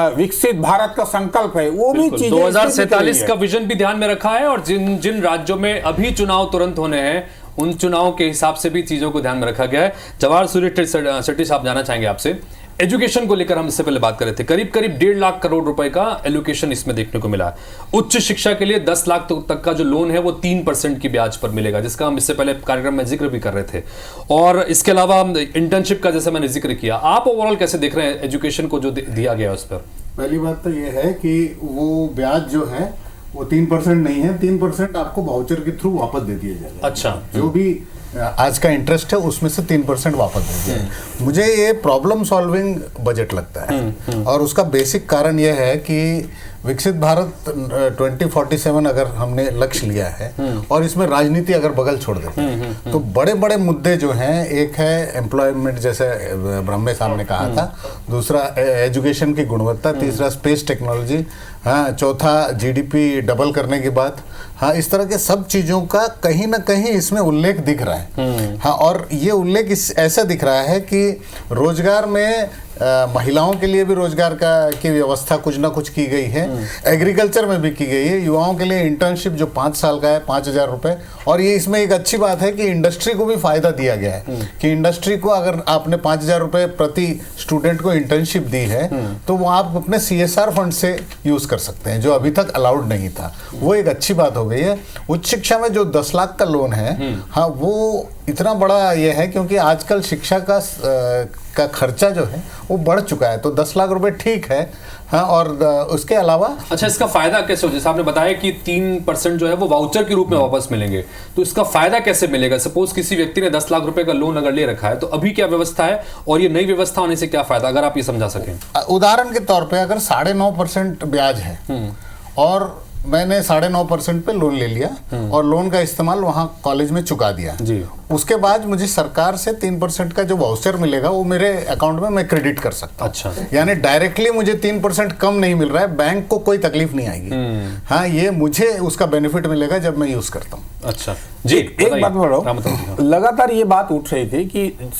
विकसित भारत का संकल्प है वो भी चीजें 2047 का विजन भी ध्यान में रखा है, और जिन जिन राज्यों में अभी चुनाव तुरंत होने हैं उन चुनाव के हिसाब से भी चीजों को ध्यान में रखा गया है। जवाहर सूर्य शेट्टी साहब, जानना चाहेंगे आपसे, एजुकेशन को लेकर हम इससे पहले बात कर रहे थे, करीब करीब 1.5 लाख करोड़ रुपए का एलोकेशन इसमें देखने को मिला। उच्च शिक्षा के लिए 10 लाख तक का जो लोन है वो 3% की ब्याज पर मिलेगा, जिसका हम इससे पहले कार्यक्रम में जिक्र भी कर रहे थे। और इसके अलावा इंटर्नशिप का जैसे मैंने जिक्र किया, आप ओवरऑल कैसे देख रहे हैं एजुकेशन को जो दिया गया उस पर? पहली बात तो ये है कि वो ब्याज जो है वो 3% नहीं है, 3% आपको वाउचर के थ्रू वापस दे दिया जाएगा। अच्छा, जो भी आज का इंटरेस्ट है उसमें से 3% वापस दे दिया। मुझे ये प्रॉब्लम सॉल्विंग बजट लगता है, और उसका बेसिक कारण यह है कि विकसित भारत 2047 अगर हमने लक्ष्य लिया है और इसमें राजनीति अगर बगल छोड़ देते हैं तो बड़े बड़े मुद्दे जो हैं, एक है एम्प्लॉयमेंट जैसे ब्रह्मे साहब ने कहा था, दूसरा एजुकेशन की गुणवत्ता, तीसरा स्पेस टेक्नोलॉजी, हाँ, चौथा जीडीपी डबल करने की बात, हाँ, इस तरह के सब चीज़ों का कहीं ना कहीं इसमें उल्लेख दिख रहा है। हाँ, और ये उल्लेख ऐसा दिख रहा है कि रोजगार में महिलाओं के लिए भी रोजगार की व्यवस्था कुछ ना कुछ की गई है, एग्रीकल्चर में भी की गई है, युवाओं के लिए इंटर्नशिप जो 5 साल का है 5,000 रुपये, और ये इसमें एक अच्छी बात है कि इंडस्ट्री को भी फायदा दिया गया है कि इंडस्ट्री को अगर आपने 5,000 रुपये प्रति स्टूडेंट को इंटर्नशिप दी है तो वो आप अपने CSR फंड से यूज कर सकते हैं, जो अभी तक अलाउड नहीं था। वो एक अच्छी बात हो गई है। उच्च शिक्षा में जो 10 लाख का लोन है, हाँ, वो इतना बड़ा ये है क्योंकि आजकल शिक्षा का खर्चा जो है वो बढ़ चुका है, तो 10 लाख रुपए ठीक है। हाँ, और उसके अलावा अच्छा, इसका फायदा कैसे हो? जैसे आपने बताया कि 3% जो है वो वाउचर के रूप में वापस मिलेंगे, तो इसका फायदा कैसे मिलेगा? सपोज किसी व्यक्ति ने 10 लाख रुपए का लोन अगर ले रखा है तो अभी क्या व्यवस्था है और ये नई व्यवस्था होने से क्या फायदा, अगर आप ये समझा सकें। उदाहरण के तौर पे अगर 9.5% ब्याज है और मैंने 9.5% पे लोन ले लिया और लोन का इस्तेमाल वहाँ कॉलेज में चुका दिया जी, उसके बाद मुझे सरकार से 3% का जो वाउचर मिलेगा वो मेरे अकाउंट में मैं क्रेडिट कर सकता हूँ। अच्छा, यानी डायरेक्टली मुझे 3% कम नहीं मिल रहा है, बैंक को कोई तकलीफ नहीं आएगी। हाँ, ये मुझे उसका बेनिफिट मिलेगा जब मैं यूज करता हूँ। अच्छा जी, एक बात बोल रहा हूँ, लगातार ये बात उठ रही थी कि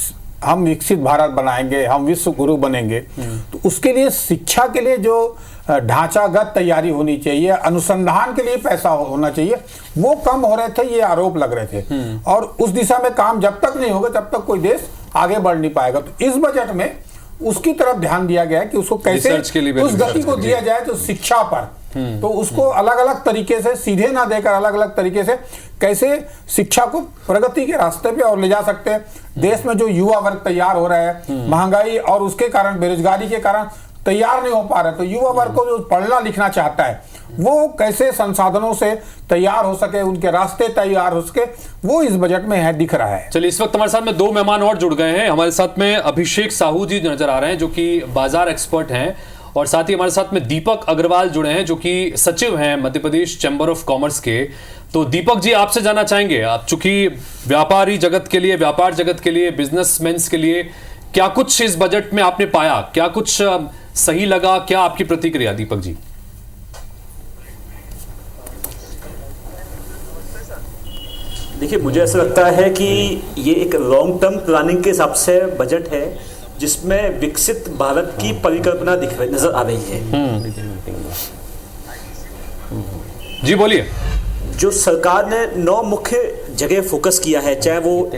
हम विकसित भारत बनाएंगे, हम विश्व गुरु बनेंगे, तो उसके लिए शिक्षा के लिए जो ढांचागत तैयारी होनी चाहिए, अनुसंधान के लिए पैसा होना चाहिए, वो कम हो रहे थे, ये आरोप लग रहे थे। और उस दिशा में काम जब तक नहीं होगा तब तक कोई देश आगे बढ़ नहीं पाएगा। तो इस बजट में उसकी तरफ ध्यान दिया गया है कि उसको कैसे उस गति को दिया जाए जो शिक्षा पर, तो उसको अलग अलग तरीके से, सीधे ना देकर अलग अलग तरीके से कैसे शिक्षा को प्रगति के रास्ते पे और ले जा सकते हैं। देश में जो युवा वर्ग तैयार हो रहा है, महंगाई और उसके कारण, बेरोजगारी के कारण तैयार नहीं हो पा रहे, तो युवा वर्ग को जो पढ़ना लिखना चाहता है वो कैसे संसाधनों से तैयार हो सके, उनके रास्ते तैयार हो सके, वो इस बजट में है, दिख रहा है। चलिए, इस वक्त हमारे साथ में 2 मेहमान और जुड़ गए हैं। हमारे साथ में अभिषेक साहू जी नजर आ रहे हैं जो कि बाजार एक्सपर्ट हैं और साथ ही हमारे साथ में दीपक अग्रवाल जुड़े हैं जो कि सचिव हैं Madhya Pradesh chamber of commerce के। तो दीपक जी, आपसे जानना चाहेंगे, आप चूंकि व्यापारी जगत के लिए, व्यापार जगत के लिए, बिजनेसमैन के लिए क्या कुछ इस बजट में आपने पाया, क्या कुछ सही लगा, क्या आपकी प्रतिक्रिया दीपक जी? देखिए, मुझे ऐसा लगता है कि ये एक लॉन्ग टर्म प्लानिंग के हिसाब से बजट है जिसमें विकसित भारत की परिकल्पना नजर आ रही है। जी बोलिए। जो सरकार ने 9 मुख्य जगह फोकस किया है, चाहे वो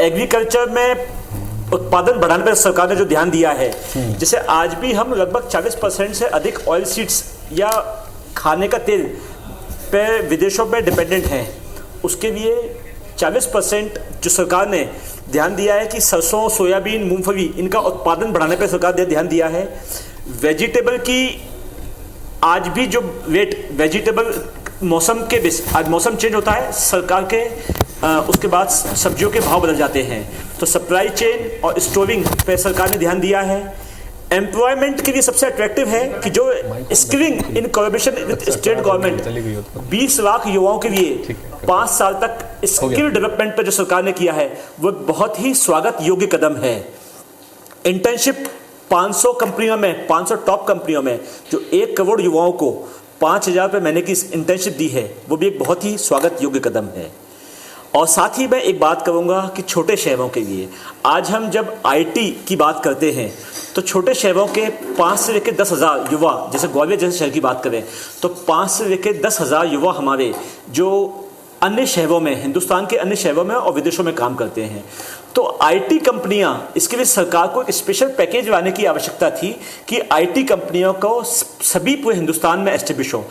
एग्रीकल्चर में उत्पादन बढ़ाने पर सरकार ने जो ध्यान दिया है, जैसे आज भी हम लगभग 40% से अधिक ऑयल सीड्स या खाने का तेल पे विदेशों में डिपेंडेंट हैं। उसके लिए 40% जो सरकार ने ध्यान दिया है कि सरसों, सोयाबीन, मूंगफली इनका उत्पादन बढ़ाने पर सरकार ने ध्यान दिया है। वेजिटेबल की आज भी जो रेट वेजिटेबल मौसम के आज मौसम चेंज होता है, सरकार के उसके बाद सब्जियों के भाव बदल जाते हैं, तो सप्लाई चेन और स्टोरिंग पे सरकार ने ध्यान दिया है। एम्प्लॉयमेंट के लिए सबसे अट्रैक्टिव है कि जो skilling in collaboration with state government 20 lakh युवाओं के लिए 5 साल तक स्किल डेवलपमेंट पर जो सरकार ने किया है वो बहुत ही स्वागत योग्य कदम है। इंटर्नशिप 500 कंपनियों में, 500 टॉप कंपनियों में जो 1 करोड़ युवाओं को 5,000 रुपये महीने की इंटर्नशिप दी है, वो भी एक बहुत ही स्वागत योग्य कदम है। और साथ ही मैं एक बात करूँगा कि छोटे शहरों के लिए आज हम जब आईटी की बात करते हैं तो छोटे शहरों के 5 से लेकर 10,000 युवा, जैसे ग्वालियर जैसे शहर की बात करें तो 5 से लेकर 10,000 युवा हमारे जो अन्य शहरों में, हिंदुस्तान के अन्य शहरों में और विदेशों में काम करते हैं। तो आईटी कंपनियां, इसके लिए सरकार को एक स्पेशल पैकेज लाने की आवश्यकता थी कि आईटी कंपनियों को सभी पूरे हिंदुस्तान में एस्टेब्लिश हो।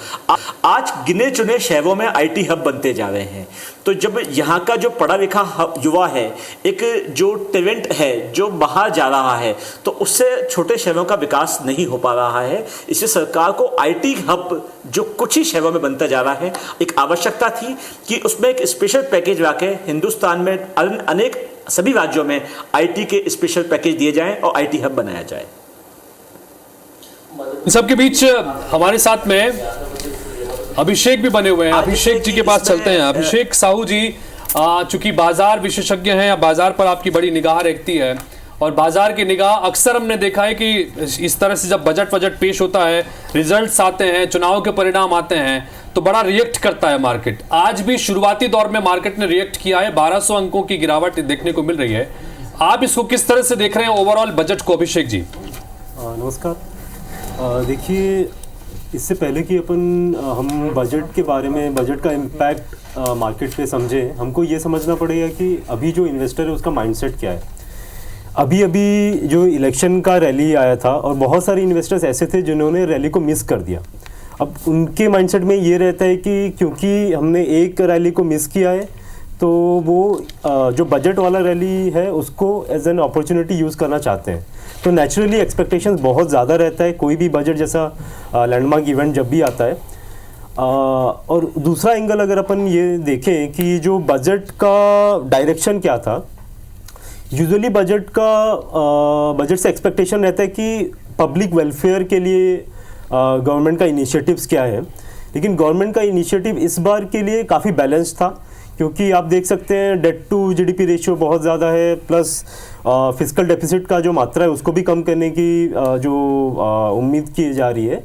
आज गिने चुने शहरों में आईटी हब बनते जा रहे हैं। तो जब यहाँ का जो पढ़ा लिखा युवा है, एक जो टैलेंट है जो बाहर जा रहा है, तो उससे छोटे शहरों का विकास नहीं हो पा रहा है। इसलिए सरकार को आईटी हब जो कुछ ही शहरों में बनता जा रहा है, एक आवश्यकता थी कि उसमें एक स्पेशल पैकेज लाके हिंदुस्तान में अनेक सभी राज्यों में आईटी के स्पेशल पैकेज दिए जाएं और आईटी हब बनाया जाए। सबके बीच हमारे साथ में अभिषेक भी बने हुए हैं। अभिषेक जी के पास चलते हैं। अभिषेक साहू जी, चूंकि बाजार विशेषज्ञ हैं या बाजार पर आपकी बड़ी निगाह रहती है, और बाजार की निगाह अक्सर हमने देखा है कि इस तरह से जब बजट पेश होता है, रिजल्ट्स आते हैं, चुनाव के परिणाम आते हैं, तो बड़ा रिएक्ट करता है मार्केट। आज भी शुरुआती दौर में मार्केट ने रिएक्ट किया है, 1200 अंकों की गिरावट देखने को मिल रही है। आप इसको किस तरह से देख रहे हैं ओवरऑल बजट को, अभिषेक जी? नमस्कार। देखिए, इससे पहले कि हम बजट के बारे में, बजट का इम्पैक्ट मार्केट पे समझें, हमको ये समझना पड़ेगा कि अभी जो इन्वेस्टर है उसका माइंडसेट क्या है। अभी जो इलेक्शन का रैली आया था और बहुत सारे इन्वेस्टर्स ऐसे थे जिन्होंने रैली को मिस कर दिया। अब उनके माइंडसेट में ये रहता है कि क्योंकि हमने एक रैली को मिस किया है तो वो जो बजट वाला रैली है उसको एज एन अपॉर्चुनिटी यूज़ करना चाहते हैं। तो नेचुरली एक्सपेक्टेशंस बहुत ज़्यादा रहता है कोई भी बजट जैसा लैंडमार्क इवेंट जब भी आता है। और दूसरा एंगल अगर अपन ये देखें कि जो बजट का डायरेक्शन क्या था, यूजुअली बजट से एक्सपेक्टेशन रहता है कि पब्लिक वेलफेयर के लिए गवर्नमेंट का इनिशिएटिव्स क्या है, लेकिन गवर्नमेंट का इनिशिएटिव इस बार के लिए काफ़ी बैलेंस था, क्योंकि आप देख सकते हैं डेट टू जीडीपी रेशियो बहुत ज़्यादा है, प्लस फिस्कल डेफिसिट का जो मात्रा है उसको भी कम करने की जो उम्मीद की जा रही है।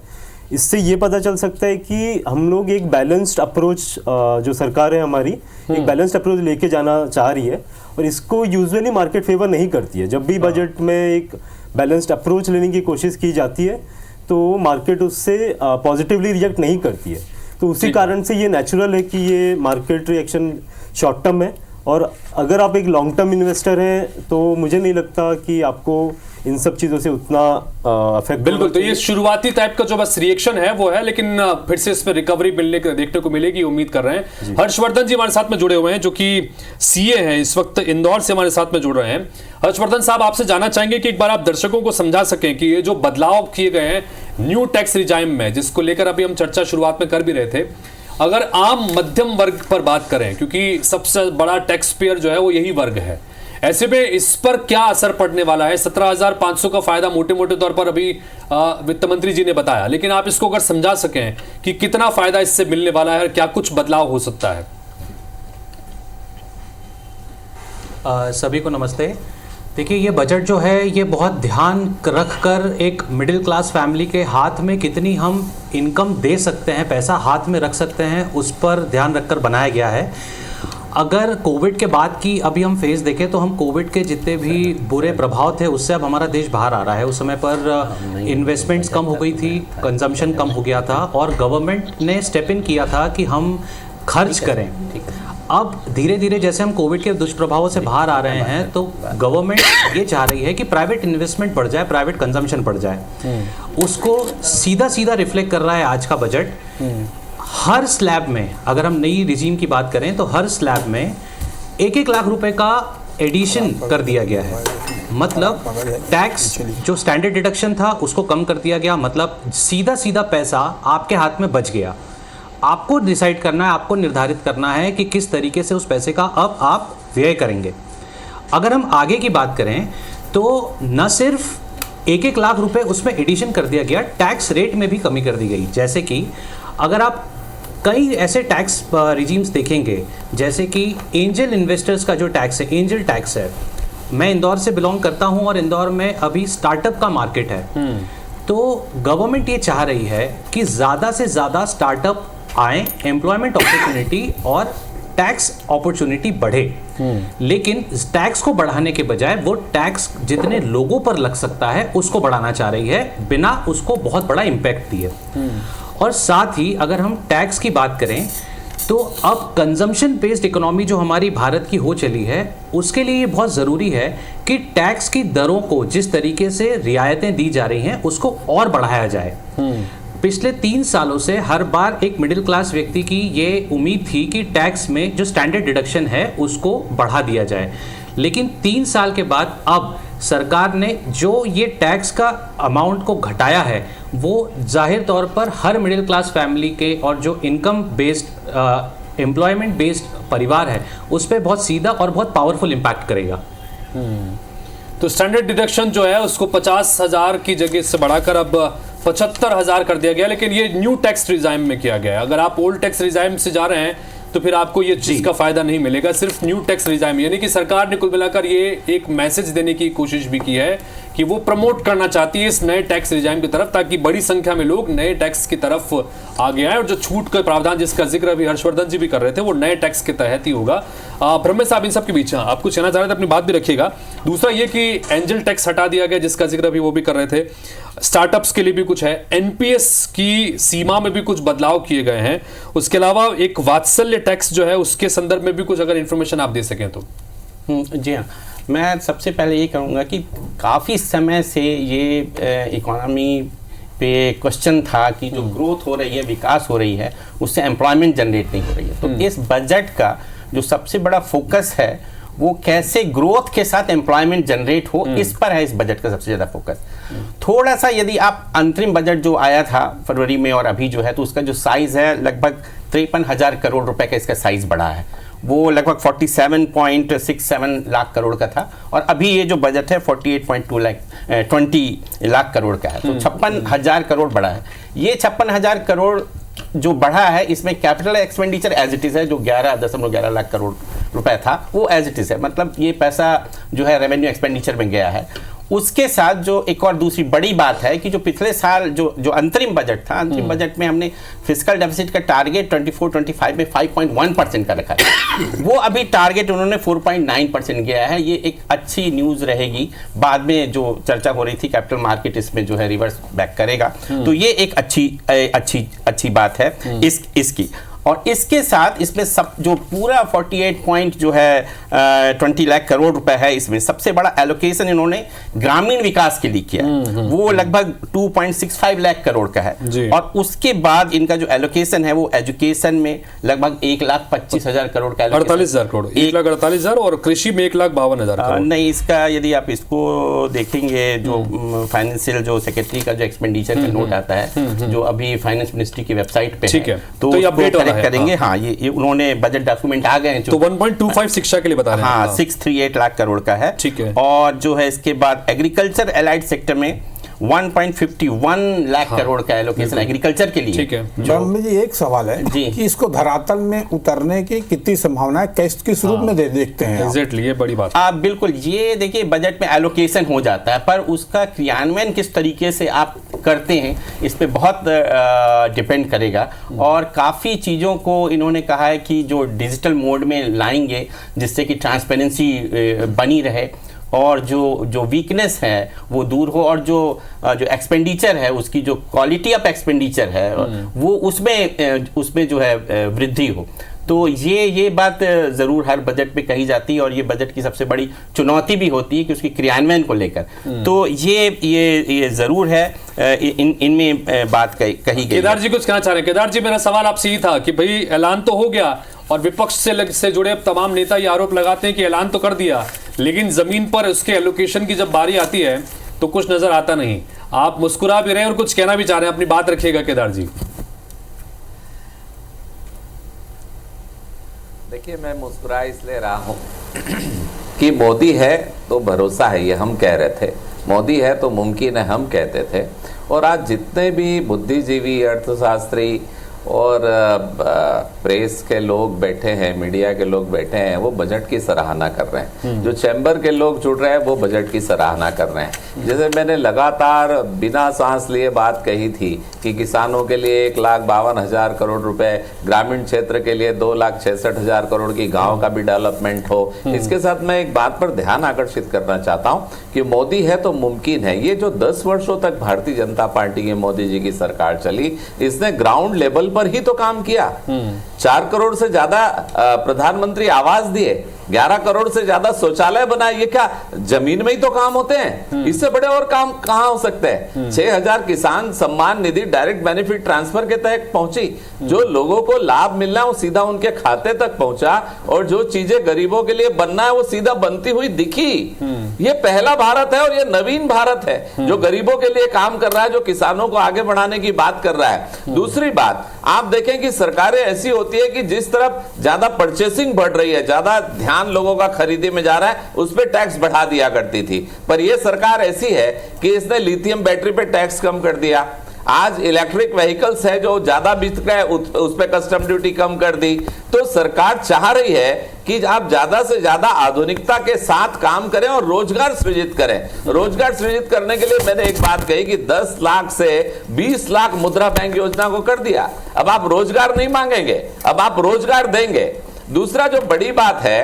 इससे ये पता चल सकता है कि हम लोग एक बैलेंस्ड अप्रोच, जो सरकार है हमारी एक बैलेंस्ड अप्रोच लेके जाना चाह रही है, और इसको यूजुअली मार्केट फेवर नहीं करती है। जब भी बजट में एक बैलेंस्ड अप्रोच लेने की कोशिश की जाती है तो मार्केट उससे पॉजिटिवली रिएक्ट नहीं करती है। तो उसी कारण से ये नेचुरल है कि ये मार्केट रिएक्शन शॉर्ट टर्म है, और अगर आप एक लॉन्ग टर्म इन्वेस्टर हैं तो मुझे नहीं लगता कि आपको इन सब चीज़ों से उतना अफेक्ट। बिल्कुल, तो ये शुरुआती टाइप का जो बस रिएक्शन है वो है, लेकिन फिर से इसमें रिकवरी मिलने देखने को मिलेगी, उम्मीद कर रहे हैं। हर्षवर्धन जी हमारे साथ में जुड़े हुए हैं, जो कि सीए हैं, इस वक्त इंदौर से हमारे साथ में जुड़ रहे हैं। हर्षवर्धन साहब, आपसे जानना चाहेंगे कि एक बार आप दर्शकों को समझा सकें कि ये जो बदलाव किए गए हैं न्यू टैक्स रिजाइम में, जिसको लेकर अभी हम चर्चा शुरुआत में कर भी रहे थे, अगर आम मध्यम वर्ग पर बात करें, क्योंकि सबसे बड़ा टैक्स पेयर जो है वो यही वर्ग है, ऐसे में इस पर क्या असर पड़ने वाला है? 17,500 का फायदा मोटे मोटे तौर पर अभी वित्त मंत्री जी ने बताया, लेकिन आप इसको अगर समझा सकें कि कितना फायदा इससे मिलने वाला है और क्या कुछ बदलाव हो सकता है? सभी को नमस्ते। देखिए, ये बजट जो है ये बहुत ध्यान रख कर एक मिडिल क्लास फैमिली के हाथ में कितनी हम इनकम दे सकते हैं, पैसा हाथ में रख सकते हैं, उस पर ध्यान रखकर बनाया गया है। अगर कोविड के बाद की अभी हम फेज़ देखें तो हम कोविड के जितने भी बुरे प्रभाव थे उससे अब हमारा देश बाहर आ रहा है। उस समय पर इन्वेस्टमेंट्स कम हो गई थी, कंजम्पशन कम हो गया था और गवर्नमेंट ने स्टेप इन किया था कि हम खर्च करें। अब धीरे धीरे जैसे हम कोविड के दुष्प्रभावों से बाहर आ रहे हैं तो गवर्नमेंट ये चाह रही है कि प्राइवेट इन्वेस्टमेंट बढ़ जाए, प्राइवेट कंजम्पशन बढ़ जाए। उसको सीधा सीधा रिफ्लेक्ट कर रहा है आज का बजट। हर स्लैब में, अगर हम नई रिजीम की बात करें तो हर स्लैब में 1-1 लाख रुपए का एडिशन कर दिया गया है। मतलब टैक्स जो स्टैंडर्ड डिडक्शन था उसको कम कर दिया गया। मतलब सीधा सीधा पैसा आपके हाथ में बच गया। आपको डिसाइड करना है, आपको निर्धारित करना है कि किस तरीके से उस पैसे का अब आप व्यय करेंगे। अगर हम आगे की बात करें तो न सिर्फ 1-1 लाख रुपए उसमें एडिशन कर दिया गया, टैक्स रेट में भी कमी कर दी गई। जैसे कि अगर आप कई ऐसे टैक्स रिजीम्स देखेंगे, जैसे कि एंजल इन्वेस्टर्स का जो टैक्स है, एंजल टैक्स है। मैं इंदौर से बिलोंग करता हूं और इंदौर में अभी स्टार्टअप का मार्केट है। तो गवर्नमेंट ये चाह रही है कि ज़्यादा से ज़्यादा स्टार्टअप आए, एम्प्लॉयमेंट अपॉर्चुनिटी और टैक्स अपॉर्चुनिटी बढ़े। लेकिन टैक्स को बढ़ाने के बजाय वो टैक्स जितने लोगों पर लग सकता है उसको बढ़ाना चाह रही है, बिना उसको बहुत बड़ा इम्पैक्ट दिए। और साथ ही अगर हम टैक्स की बात करें तो अब कंजम्पशन बेस्ड इकोनॉमी जो हमारी भारत की हो चली है, उसके लिए ये बहुत ज़रूरी है कि टैक्स की दरों को जिस तरीके से रियायतें दी जा रही हैं उसको और बढ़ाया जाए। पिछले 3 सालों से हर बार एक मिडिल क्लास व्यक्ति की ये उम्मीद थी कि टैक्स में जो स्टैंडर्ड डिडक्शन है उसको बढ़ा दिया जाए, लेकिन 3 साल के बाद अब सरकार ने जो ये टैक्स का अमाउंट को घटाया है वो जाहिर तौर पर हर मिडिल क्लास फैमिली के और जो इनकम बेस्ड एम्प्लॉयमेंट बेस्ड परिवार है उस पर बहुत सीधा और बहुत पावरफुल इम्पैक्ट करेगा। तो स्टैंडर्ड डिडक्शन जो है उसको 50,000 की जगह से बढ़ाकर अब 75,000 कर दिया गया, लेकिन ये न्यू टैक्स रिजाइम में किया गया है। अगर आप ओल्ड टैक्स रिजाइम से जा रहे हैं तो फिर आपको ये चीज का फायदा नहीं मिलेगा, सिर्फ न्यू टैक्स रिजाइम। यानी कि सरकार ने कुल मिलाकर ये एक मैसेज देने की कोशिश भी की है कि वो प्रमोट करना चाहती है इस नए टैक्स रिजाइम की तरफ, ताकि बड़ी संख्या में लोग नए टैक्स की तरफ आगे आए। और जो छूट का प्रावधान जिसका जिक्र अभी हर्षवर्धन जी भी कर रहे थे वो नए टैक्स के तहत ही होगा। ब्रह्मेश साहब इन सब के बीच आप कुछ कहना चाह रहे थे, अपनी बात भी रखिएगा। दूसरा ये कि एंजल टैक्स हटा दिया गया जिसका जिक्र अभी वो भी कर रहे थे, स्टार्टअप्स के लिए भी कुछ है, एनपीएस की सीमा में भी कुछ बदलाव किए गए हैं। उसके अलावा एक वात्सल्य टैक्स जो है उसके संदर्भ में भी कुछ अगर इंफॉर्मेशन आप दे सकें तो। जी हाँ, मैं सबसे पहले ये कहूँगा कि काफ़ी समय से ये इकोनॉमी पे क्वेश्चन था कि जो ग्रोथ हो रही है, विकास हो रही है, उससे एम्प्लॉयमेंट जनरेट नहीं हो रही है। तो इस बजट का जो सबसे बड़ा फोकस है वो कैसे ग्रोथ के साथ एम्प्लॉयमेंट जनरेट हो, इस पर है इस बजट का सबसे ज़्यादा फोकस। थोड़ा सा यदि आप अंतरिम बजट जो आया था फरवरी में और अभी जो है, तो उसका जो साइज़ है लगभग 53,000 करोड़ रुपए का इसका साइज़ बढ़ा है। वो लगभग 47.67 लाख करोड़ का था और अभी ये जो बजट है 20 लाख करोड़ का है। तो 56,000 करोड़ बढ़ा है। ये 56,000 करोड़ जो बढ़ा है इसमें capital expenditure as it is है, जो 11.11 लाख करोड़ रुपए था वो एज इट इज़ है। मतलब ये पैसा जो है रेवेन्यू एक्सपेंडिचर में गया है। उसके साथ जो एक और दूसरी बड़ी बात है कि जो पिछले साल जो अंतरिम बजट था, अंतरिम बजट में हमने फिस्कल डेफिसिट का टारगेट 24-25 में 5.1% का रखा है। वो अभी टारगेट उन्होंने 4.9% गया है। ये एक अच्छी न्यूज़ रहेगी। बाद में जो चर्चा हो रही थी कैपिटल मार्केट इसमें जो है रिवर्स बैक करेगा, तो ये एक अच्छी बात है इसकी। और इसके साथ इसमें सब जो पूरा 20 लाख करोड़ रुपए है, इसमें सबसे बड़ा एलोकेशन इन्होंने ग्रामीण विकास के लिए किया। वो लगभग 2.65 लाख करोड़ का है। और उसके बाद इनका जो एलोकेशन है वो एजुकेशन में लगभग 1,25,000 करोड़ का, 48,000 करोड़, 1,48,000 और कृषि में 1,52,000 करोड़। नहीं, इसका यदि आप इसको देखेंगे जो फाइनेंशियल जो सेक्रेटरी का जो एक्सपेंडिचर का नोट आता है, जो अभी फाइनेंस मिनिस्ट्री की वेबसाइट पे है, तो अपडेट है। करेंगे। हाँ, ये उन्होंने बजट डॉक्यूमेंट आ गए हैं तो 1.25 शिक्षा के लिए बता रहे हैं। हाँ, 638 लाख करोड़ का है। ठीक है। और जो है इसके बाद एग्रीकल्चर एलाइड सेक्टर में 1.51 लाख करोड़ का एलोकेशन एग्रीकल्चर के लिए। ठीक है। मुझे एक सवाल है जी। कि इसको धरातल में उतरने की कितनी संभावना है, किस रूप में देखते हैं आप? एग्जैक्टली, ये बड़ी बात। बिल्कुल, ये देखिए बजट में एलोकेशन हो जाता है, पर उसका क्रियान्वयन किस तरीके से आप करते हैं इस पे बहुत डिपेंड करेगा। और काफ़ी चीज़ों को इन्होंने कहा है कि जो डिजिटल मोड में लाएंगे जिससे कि ट्रांसपेरेंसी बनी रहे और जो वीकनेस है वो दूर हो, और जो एक्सपेंडिचर है उसकी जो क्वालिटी ऑफ एक्सपेंडिचर है वो उसमें जो है वृद्धि हो। तो ये बात ज़रूर हर बजट में कही जाती है, और ये बजट की सबसे बड़ी चुनौती भी होती है कि उसकी क्रियान्वयन को लेकर। तो ये ज़रूर है, इनमें बात कही गई। केदार जी कुछ कहना चाह रहे हैं? केदार जी, मेरा सवाल आपसे ही था कि भाई ऐलान तो हो गया, और विपक्ष से जुड़े तमाम नेता ये आरोप लगाते हैं कि ऐलान तो कर दिया, लेकिन जमीन पर उसके एलोकेशन की जब बारी आती है तो कुछ नजर आता नहीं। आप मुस्कुरा भी रहे हैं और कुछ कहना भी चाह रहे हैं, अपनी बात रखिएगा केदार जी। देखिए, मैं मुस्कुरा इसलिए रहा हूं कि मोदी है तो भरोसा है, ये हम कह रहे थे। मोदी है तो मुमकिन है, हम कहते थे। और आज जितने भी बुद्धिजीवी, अर्थशास्त्री और प्रेस के लोग बैठे हैं, मीडिया के लोग बैठे हैं, वो बजट की सराहना कर रहे हैं। जो चैम्बर के लोग जुड़ रहे हैं वो बजट की सराहना कर रहे हैं। जैसे मैंने लगातार बिना सांस लिए बात कही थी कि किसानों के लिए 1,52,000 करोड़ रुपए, ग्रामीण क्षेत्र के लिए 2,66,000 करोड़ की, गांव का भी डेवलपमेंट हो। इसके साथ मैं एक बात पर ध्यान आकर्षित करना चाहता हूं कि मोदी है तो मुमकिन है। ये जो 10 वर्षों तक भारतीय जनता पार्टी की, मोदी जी की सरकार चली, इसने ग्राउंड लेवल पर ही तो काम किया। 4 करोड़ से ज्यादा प्रधानमंत्री आवास दिए, 11 करोड़ से ज्यादा शौचालय बनाए। ये क्या जमीन में ही तो काम होते हैं? इससे बड़े और काम कहां हो सकते हैं? 6,000 किसान Samman Nidhi direct benefit transfer के तहत पहुंची। जो लोगों को लाभ मिलना है वो सीधा उनके खाते तक पहुंचा, और जो चीजें गरीबों के लिए बनना है वो सीधा बनती हुई दिखी। ये पहला भारत है और ये नवीन भारत है जो गरीबों के लिए काम कर रहा है, जो किसानों को आगे बढ़ाने की बात कर रहा है। दूसरी बात, आप देखें कि सरकारें ऐसी होती है कि जिस तरफ ज्यादा परचेसिंग बढ़ रही है, ज्यादा ध्यान लोगों का खरीदी में जा रहा है, उस पर टैक्स बढ़ा दिया करती थी। पर यह सरकार ऐसी है कि इसने लिथियम बैटरी पे टैक्स कम कर दिया। आज इलेक्ट्रिक व्हीकल्स है जो ज्यादा बिक रहे हैं, उस पर कस्टम ड्यूटी कम कर दी। तो सरकार चाह रही है कि आप ज्यादा से ज्यादा आधुनिकता के साथ काम करें और रोजगार सृजित करें। रोजगार सृजित करने के लिए मैंने एक बात कही कि 10 लाख से 20 लाख मुद्रा बैंक योजना को कर दिया। अब आप रोजगार नहीं मांगेंगे, अब आप रोजगार देंगे। दूसरा जो बड़ी बात है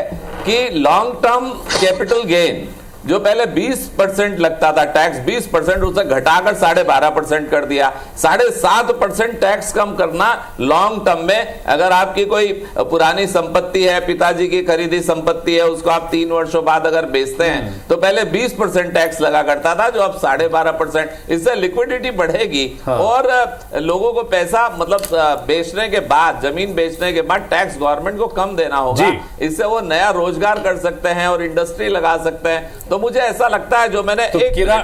कि लॉन्ग टर्म कैपिटल गेन, जो पहले 20% लगता था टैक्स, 20% उसे घटाकर 12.5% कर दिया। 7.5% टैक्स कम करना लॉन्ग टर्म में। अगर आपकी कोई पुरानी संपत्ति है, पिताजी की खरीदी संपत्ति है, उसको आप 3 वर्षों बाद अगर बेचते हैं तो पहले 20% टैक्स लगा करता था, जो अब 12.5%। इससे लिक्विडिटी बढ़ेगी। हाँ। और लोगों को पैसा मतलब बेचने के बाद, जमीन बेचने के बाद टैक्स गवर्नमेंट को कम देना होगा। इससे वो नया रोजगार कर सकते हैं और इंडस्ट्री लगा सकते हैं। तो मुझे ऐसा लगता है, जो मैंने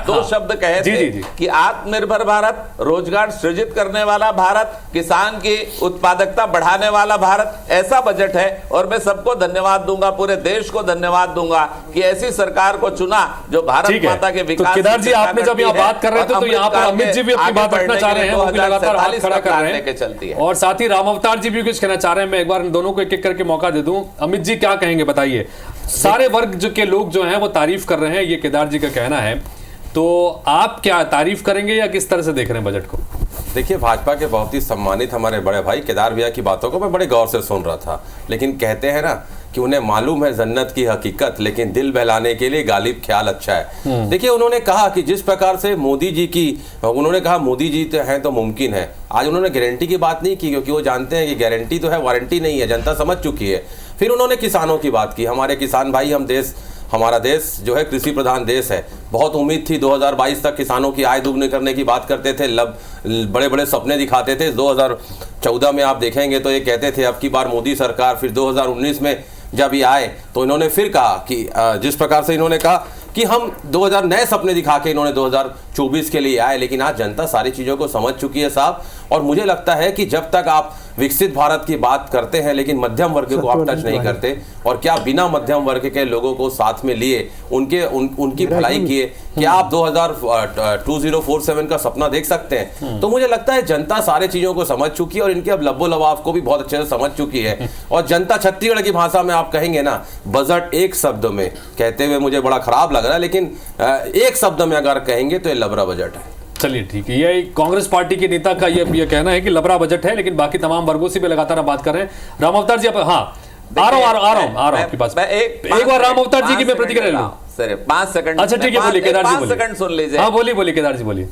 दो शब्द कहे थे कि आत्मनिर्भर भारत, रोजगार सृजित करने वाला भारत, किसान की उत्पादकता बढ़ाने वाला भारत, ऐसा बजट है। और मैं सबको धन्यवाद दूंगा, पूरे देश को धन्यवाद दूंगा कि ऐसी सरकार को चुना जो भारत माता के विकास। तो केदार जी, आपने जब यहाँ बात कर रहे थे तो यहाँ पर अमित जी भी अपनी बात रखना चाह रहे हैं, वो भी लगातार हाथ खड़ा कर रहे हैं, और साथ ही राम अवतार जी भी कुछ कहना चाह रहे हैं। मैं एक बार इन दोनों को एक एक करके मौका दे दूं। अमित जी क्या कहेंगे, बताइए। सारे वर्ग जो के लोग जो हैं वो तारीफ कर रहे हैं, ये केदार जी का कहना है, तो आप क्या तारीफ करेंगे या किस तरह से देख रहे हैं बजट को? देखिए, भाजपा के बहुत ही सम्मानित हमारे बड़े भाई केदार भैया की बातों को मैं बड़े गौर से सुन रहा था, लेकिन कहते हैं ना कि उन्हें मालूम है जन्नत की हकीकत, लेकिन दिल बहलाने के लिए गालिब ख्याल अच्छा है। देखिए, उन्होंने कहा कि जिस प्रकार से मोदी जी की, उन्होंने कहा मोदी जी हैं तो मुमकिन है। आज उन्होंने गारंटी की बात नहीं की, क्योंकि वो जानते हैं कि गारंटी तो है, वारंटी नहीं है, जनता समझ चुकी है। फिर उन्होंने किसानों की बात की। हमारे किसान भाई, हमारा देश जो है कृषि प्रधान देश है। बहुत उम्मीद थी 2022 तक किसानों की आय दुगनी करने की बात करते थे, बड़े बड़े सपने दिखाते थे। 2014 में आप देखेंगे तो ये कहते थे अब की बार मोदी सरकार। फिर 2019 में जब ये आए तो इन्होंने फिर कहा कि जिस प्रकार से इन्होंने कहा कि हम 2000 नए सपने दिखा के इन्होंने 2024 के लिए आए, लेकिन आज जनता सारी चीज़ों को समझ चुकी है साहब। और मुझे लगता है कि जब तक आप विकसित भारत की बात करते हैं लेकिन मध्यम वर्ग को आप टच नहीं करते, और क्या बिना मध्यम वर्ग के लोगों को साथ में लिए उनकी भलाई किए, क्या आप 2047 का सपना देख सकते हैं? तो मुझे लगता है जनता सारी चीजों को समझ चुकी है और इनके अब लब्बो लबाव को भी बहुत अच्छे से समझ चुकी है। और जनता छत्तीसगढ़ की भाषा में आप कहेंगे ना, बजट एक शब्द में कहते हुए मुझे बड़ा खराब लग रहा है, लेकिन एक शब्द में अगर कहेंगे तो ये लबरा बजट है। चलिए ठीक है, ये कांग्रेस पार्टी के नेता का ये कहना है कि लबरा बजट है, लेकिन बाकी तमाम वर्गों से भी लगातार बात कर रहे हैं। राम अवतार जी, हाँ आ रहा हूँ आपके पास। एक बार राम अवतार जी की मैं प्रतिक्रिया लूं सर, 5 सेकंड। अच्छा ठीक है, बोलिए केदार जी, 5 सेकंड सुन लीजिए। हाँ बोलिए केदार जी बोलिए।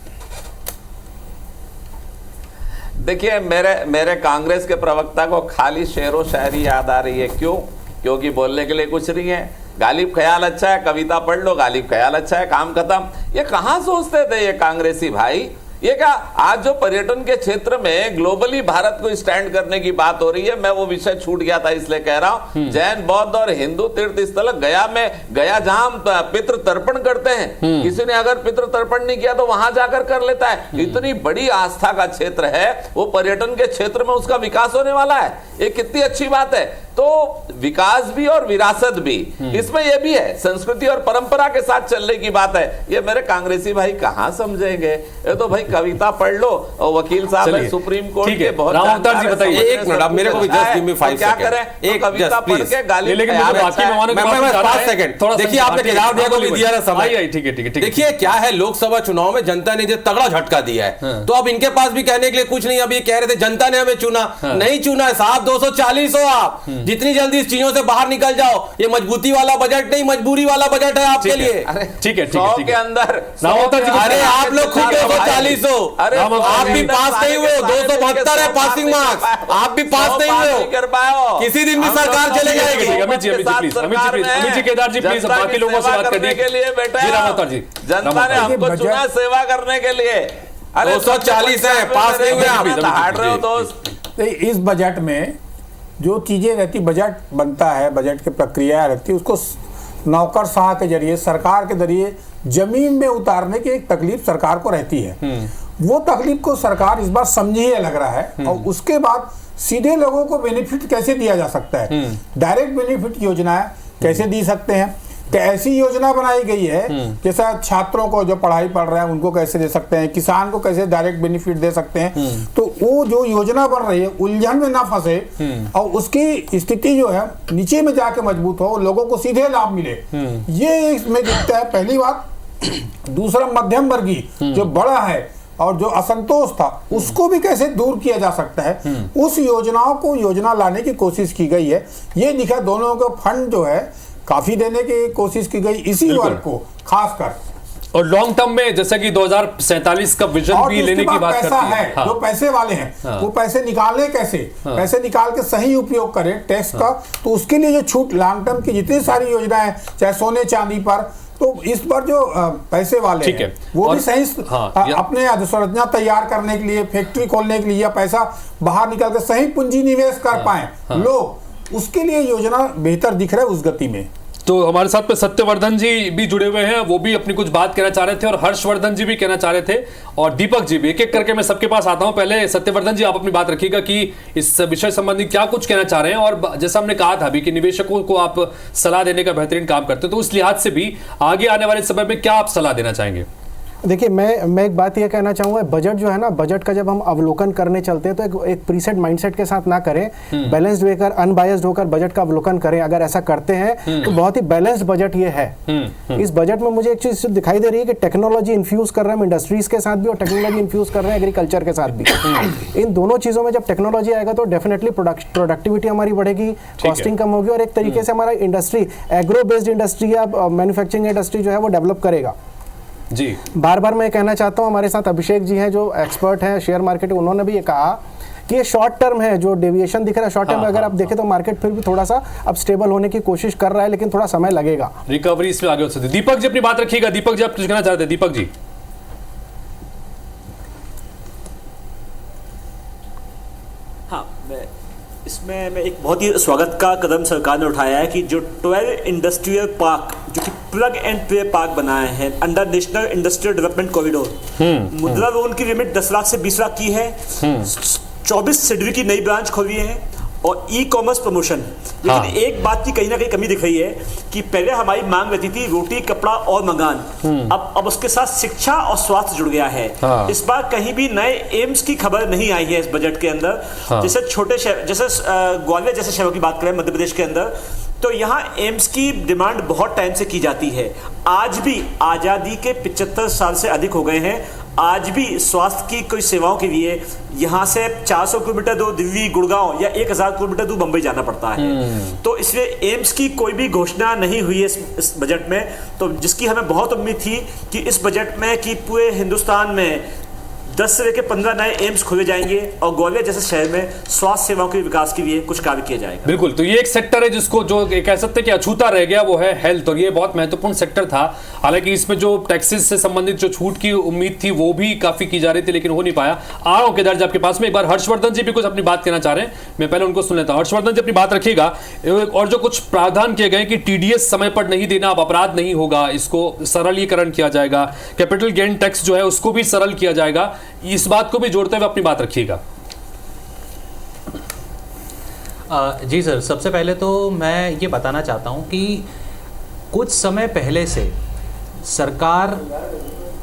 देखिए, मेरे कांग्रेस के प्रवक्ता को खाली शेरो शायरी याद आ रही है। क्यों? क्योंकि बोलने के लिए कुछ नहीं है। गालिब ख्याल अच्छा है, कविता पढ़ लो, गालिब ख्याल अच्छा है, काम खत्म। ये कहां सोचते थे ये कांग्रेसी भाई? ये क्या आज जो पर्यटन के क्षेत्र में ग्लोबली भारत को स्टैंड करने की बात हो रही है, मैं वो विषय छूट गया था इसलिए कह रहा हूं। जैन, बौद्ध और हिंदू तीर्थ स्थल गया जहां हम पितृ तर्पण करते हैं, किसी ने अगर पितृ तर्पण नहीं किया तो वहां जाकर कर लेता है। इतनी बड़ी आस्था का क्षेत्र है वो, पर्यटन के क्षेत्र में उसका विकास होने वाला है। ये कितनी अच्छी बात है। तो विकास भी और विरासत भी, इसमें यह भी है, संस्कृति और परंपरा के साथ चलने की बात है। ये मेरे कांग्रेसी भाई कहां समझेंगे? ये तो भाई कविता पढ़ लो, और वकील साहब है सुप्रीम कोर्ट के, बहुत राम अवतार जी बताइए। एक मिनट, मेरे को भी जस्ट गिव मी 5 क्या करें? एक कविता पढ़ के गाली, लेकिन मुझे बाकी मेहमानों के पास 5 सेकंड। देखिए, आपने केदार भैया को भी दिया ना समय। ठीक है। देखिए क्या है, लोकसभा चुनाव में जनता ने जो तगड़ा झटका दिया है, तो अब इनके पास भी कहने के लिए कुछ नहीं। अब ये कह रहे थे जनता ने हमें चुना, नहीं चुना है साहब। 240 हो आप, जितनी जल्दी इस चीजों से बाहर निकल जाओ। ये मजबूती वाला बजट नहीं, मजबूरी वाला बजट है आपके लिए। ठीक है 100 के अंदर। अरे आप लोग खुद 240 हो, आप भी पास नहीं हुए। 272 है पासिंग मार्क्स, आप भी पास नहीं हुए कर पाओ। किसी दिन भी सरकार चले जाएगी। अमित जी, केदार जी प्लीज, बाकी लोगों से बात करने के लिए बैठे। राम अवतार जी, जनता ने हमको चुना सेवा करने के लिए। अरे 240 है, पास नहीं हुए आप। हार रहे हो दोस्त। इस बजट में जो चीज़ें रहती, बजट बनता है, बजट की प्रक्रिया रहती है, उसको नौकरशाह के जरिए, सरकार के जरिए जमीन में उतारने की एक तकलीफ सरकार को रहती है। वो तकलीफ को सरकार इस बार समझी है लग रहा है। और उसके बाद सीधे लोगों को बेनिफिट कैसे दिया जा सकता है, डायरेक्ट बेनिफिट योजनाएं कैसे दी सकते हैं, कि ऐसी योजना बनाई गई है जैसा छात्रों को जो पढ़ाई पढ़ रहे हैं उनको कैसे दे सकते हैं, किसान को कैसे डायरेक्ट बेनिफिट दे सकते हैं। तो वो जो योजना बन रही है उलझन में ना फंसे और उसकी स्थिति जो है नीचे में जाके मजबूत हो, लोगों को सीधे लाभ मिले, ये इसमें दिखता है पहली बात। दूसरा, मध्यम वर्गीय जो बड़ा है और जो असंतोष था उसको भी कैसे दूर किया जा सकता है, उस योजनाओं को योजना लाने की कोशिश की गई है। ये दिखा दोनों को फंड जो है काफी देने की कोशिश की गई इसी वर्ग को खासकर, और लॉन्ग टर्म में जैसे कि 2047 का विजन भी लेने की बात करती है। हाँ। जो पैसे वाले हैं वो पैसे निकालने कैसे, पैसे निकाल के सही उपयोग करें टैक्स का, तो उसके लिए जो छूट लॉन्ग टर्म की जितनी सारी योजनाएं चाहे सोने चांदी पर, तो इस पर जो पैसे वाले हैं वो भी सही अपने अधोसंरचना तैयार करने के लिए, फैक्ट्री खोलने के लिए या पैसा बाहर निकल कर सही पूंजी निवेश कर पाए लोग, उसके लिए योजना बेहतर दिख रहा है उस गति में। तो हमारे साथ में सत्यवर्धन जी भी जुड़े हुए हैं, वो भी अपनी कुछ बात कहना चाह रहे थे, और हर्षवर्धन जी भी कहना चाह रहे थे, और दीपक जी भी। एक एक करके मैं सबके पास आता हूं। पहले सत्यवर्धन जी, आप अपनी बात रखिएगा कि इस विषय संबंधी क्या कुछ कहना चाह रहे हैं, और जैसा हमने कहा था अभी कि निवेशकों को आप सलाह देने का बेहतरीन काम करते हैं, तो उस लिहाज से भी आगे आने वाले समय में क्या आप सलाह देना चाहेंगे? देखिए, मैं एक बात ये कहना चाहूँगा, बजट जो है ना, बजट का जब हम अवलोकन करने चलते हैं तो एक प्रीसेट माइंडसेट के साथ ना करें, बैलेंस्ड होकर, अनबायस्ड होकर बजट का अवलोकन करें। अगर ऐसा करते हैं तो बहुत ही बैलेंस्ड बजट ये है। इस बजट में मुझे एक चीज दिखाई दे रही है कि टेक्नोलॉजी इन्फ्यूज कर रहे हैं हम इंडस्ट्रीज के साथ भी, और टेक्नोलॉजी इन्फ्यूज कर रहे हैं एग्रीकल्चर के साथ भी। इन दोनों चीज़ों में जब टेक्नोलॉजी आएगा तो डेफिनेटली प्रोडक्टिविटी हमारी बढ़ेगी, कॉस्टिंग कम होगी, और एक तरीके से हमारा इंडस्ट्री, एग्रो बेस्ड इंडस्ट्री या मैन्युफैक्चरिंग इंडस्ट्री जो है वो डेवलप करेगा जी। बार बार मैं कहना चाहता हूं, हमारे साथ अभिषेक जी हैं जो एक्सपर्ट हैं शेयर मार्केट, उन्होंने भी ये कहा कि ये शॉर्ट टर्म है, जो डेविएशन दिख रहा है शॉर्ट टर्म में, अगर आप देखें तो मार्केट फिर भी थोड़ा सा अब स्टेबल होने की कोशिश कर रहा है, लेकिन थोड़ा समय लगेगा रिकवरी इसमें आगे हो सकती है। दीपक जी अपनी बात रखिएगा। दीपक जी, आप कुछ कहना चाहते हैं? दीपक जी। हाँ, इसमें मैं एक बहुत ही स्वागत का कदम सरकार ने उठाया है कि जो 12 इंडस्ट्रियल पार्क, जो कि प्लग एंड प्ले पार्क बनाए हैं under national industrial development corridor, मुद्रा लोन की लिमिट 10 लाख से 20 लाख की है, 24 सिडरी की नई ब्रांच खोली है और ई कॉमर्स प्रमोशन। लेकिन एक बात की कहीं ना कहीं कमी दिख रही है कि पहले हमारी मांग रहती थी रोटी कपड़ा और मकान, अब उसके साथ शिक्षा और स्वास्थ्य जुड़ गया है। इस बार कहीं भी नए एम्स की खबर नहीं आई है इस बजट के अंदर। जैसे छोटे शहर, जैसे ग्वालियर जैसे शहरों की बात करें मध्य प्रदेश के अंदर, तो यहाँ एम्स की डिमांड बहुत टाइम से की जाती है। आज भी आज़ादी के 75 साल से अधिक हो गए हैं, आज भी स्वास्थ्य की कोई सेवाओं के लिए यहाँ से 400 किलोमीटर दूर दिल्ली गुड़गांव या 1000 किलोमीटर दूर मुंबई जाना पड़ता है। तो इसलिए एम्स की कोई भी घोषणा नहीं हुई है इस बजट में, तो जिसकी हमें बहुत उम्मीद थी कि इस बजट में कि पूरे हिंदुस्तान में 10 से लेकर 15 नए एम्स खोले जाएंगे और ग्वालियर जैसे शहर में स्वास्थ्य सेवाओं के विकास के लिए कुछ कार्य किया जाएगा। बिल्कुल, तो ये एक सेक्टर है जिसको जो कह सकते हैं कि अछूता रह गया, वो है हेल्थ, और ये बहुत महत्वपूर्ण सेक्टर था। हालांकि इसमें जो टैक्सेस से संबंधित जो छूट की उम्मीद थी वो भी काफी की जा रही थी, लेकिन हो नहीं पाया। आ रहा हूं केदार जी आपके पास में, एक बार हर्षवर्धन जी भी कुछ अपनी बात कहना चाह रहे हैं, मैं पहले उनको सुन लेता हूं। हर्षवर्धन जी अपनी बात रखिएगा। और जो कुछ प्रावधान किए गए कि टीडीएस समय पर नहीं देना अब अपराध नहीं होगा, इसको सरलीकरण किया जाएगा, कैपिटल गेन टैक्स जो है उसको भी सरल किया जाएगा, इस बात को भी जोड़ते हुए अपनी बात रखिएगा। जी सर, सबसे पहले तो मैं ये बताना चाहता हूँ कि कुछ समय पहले से सरकार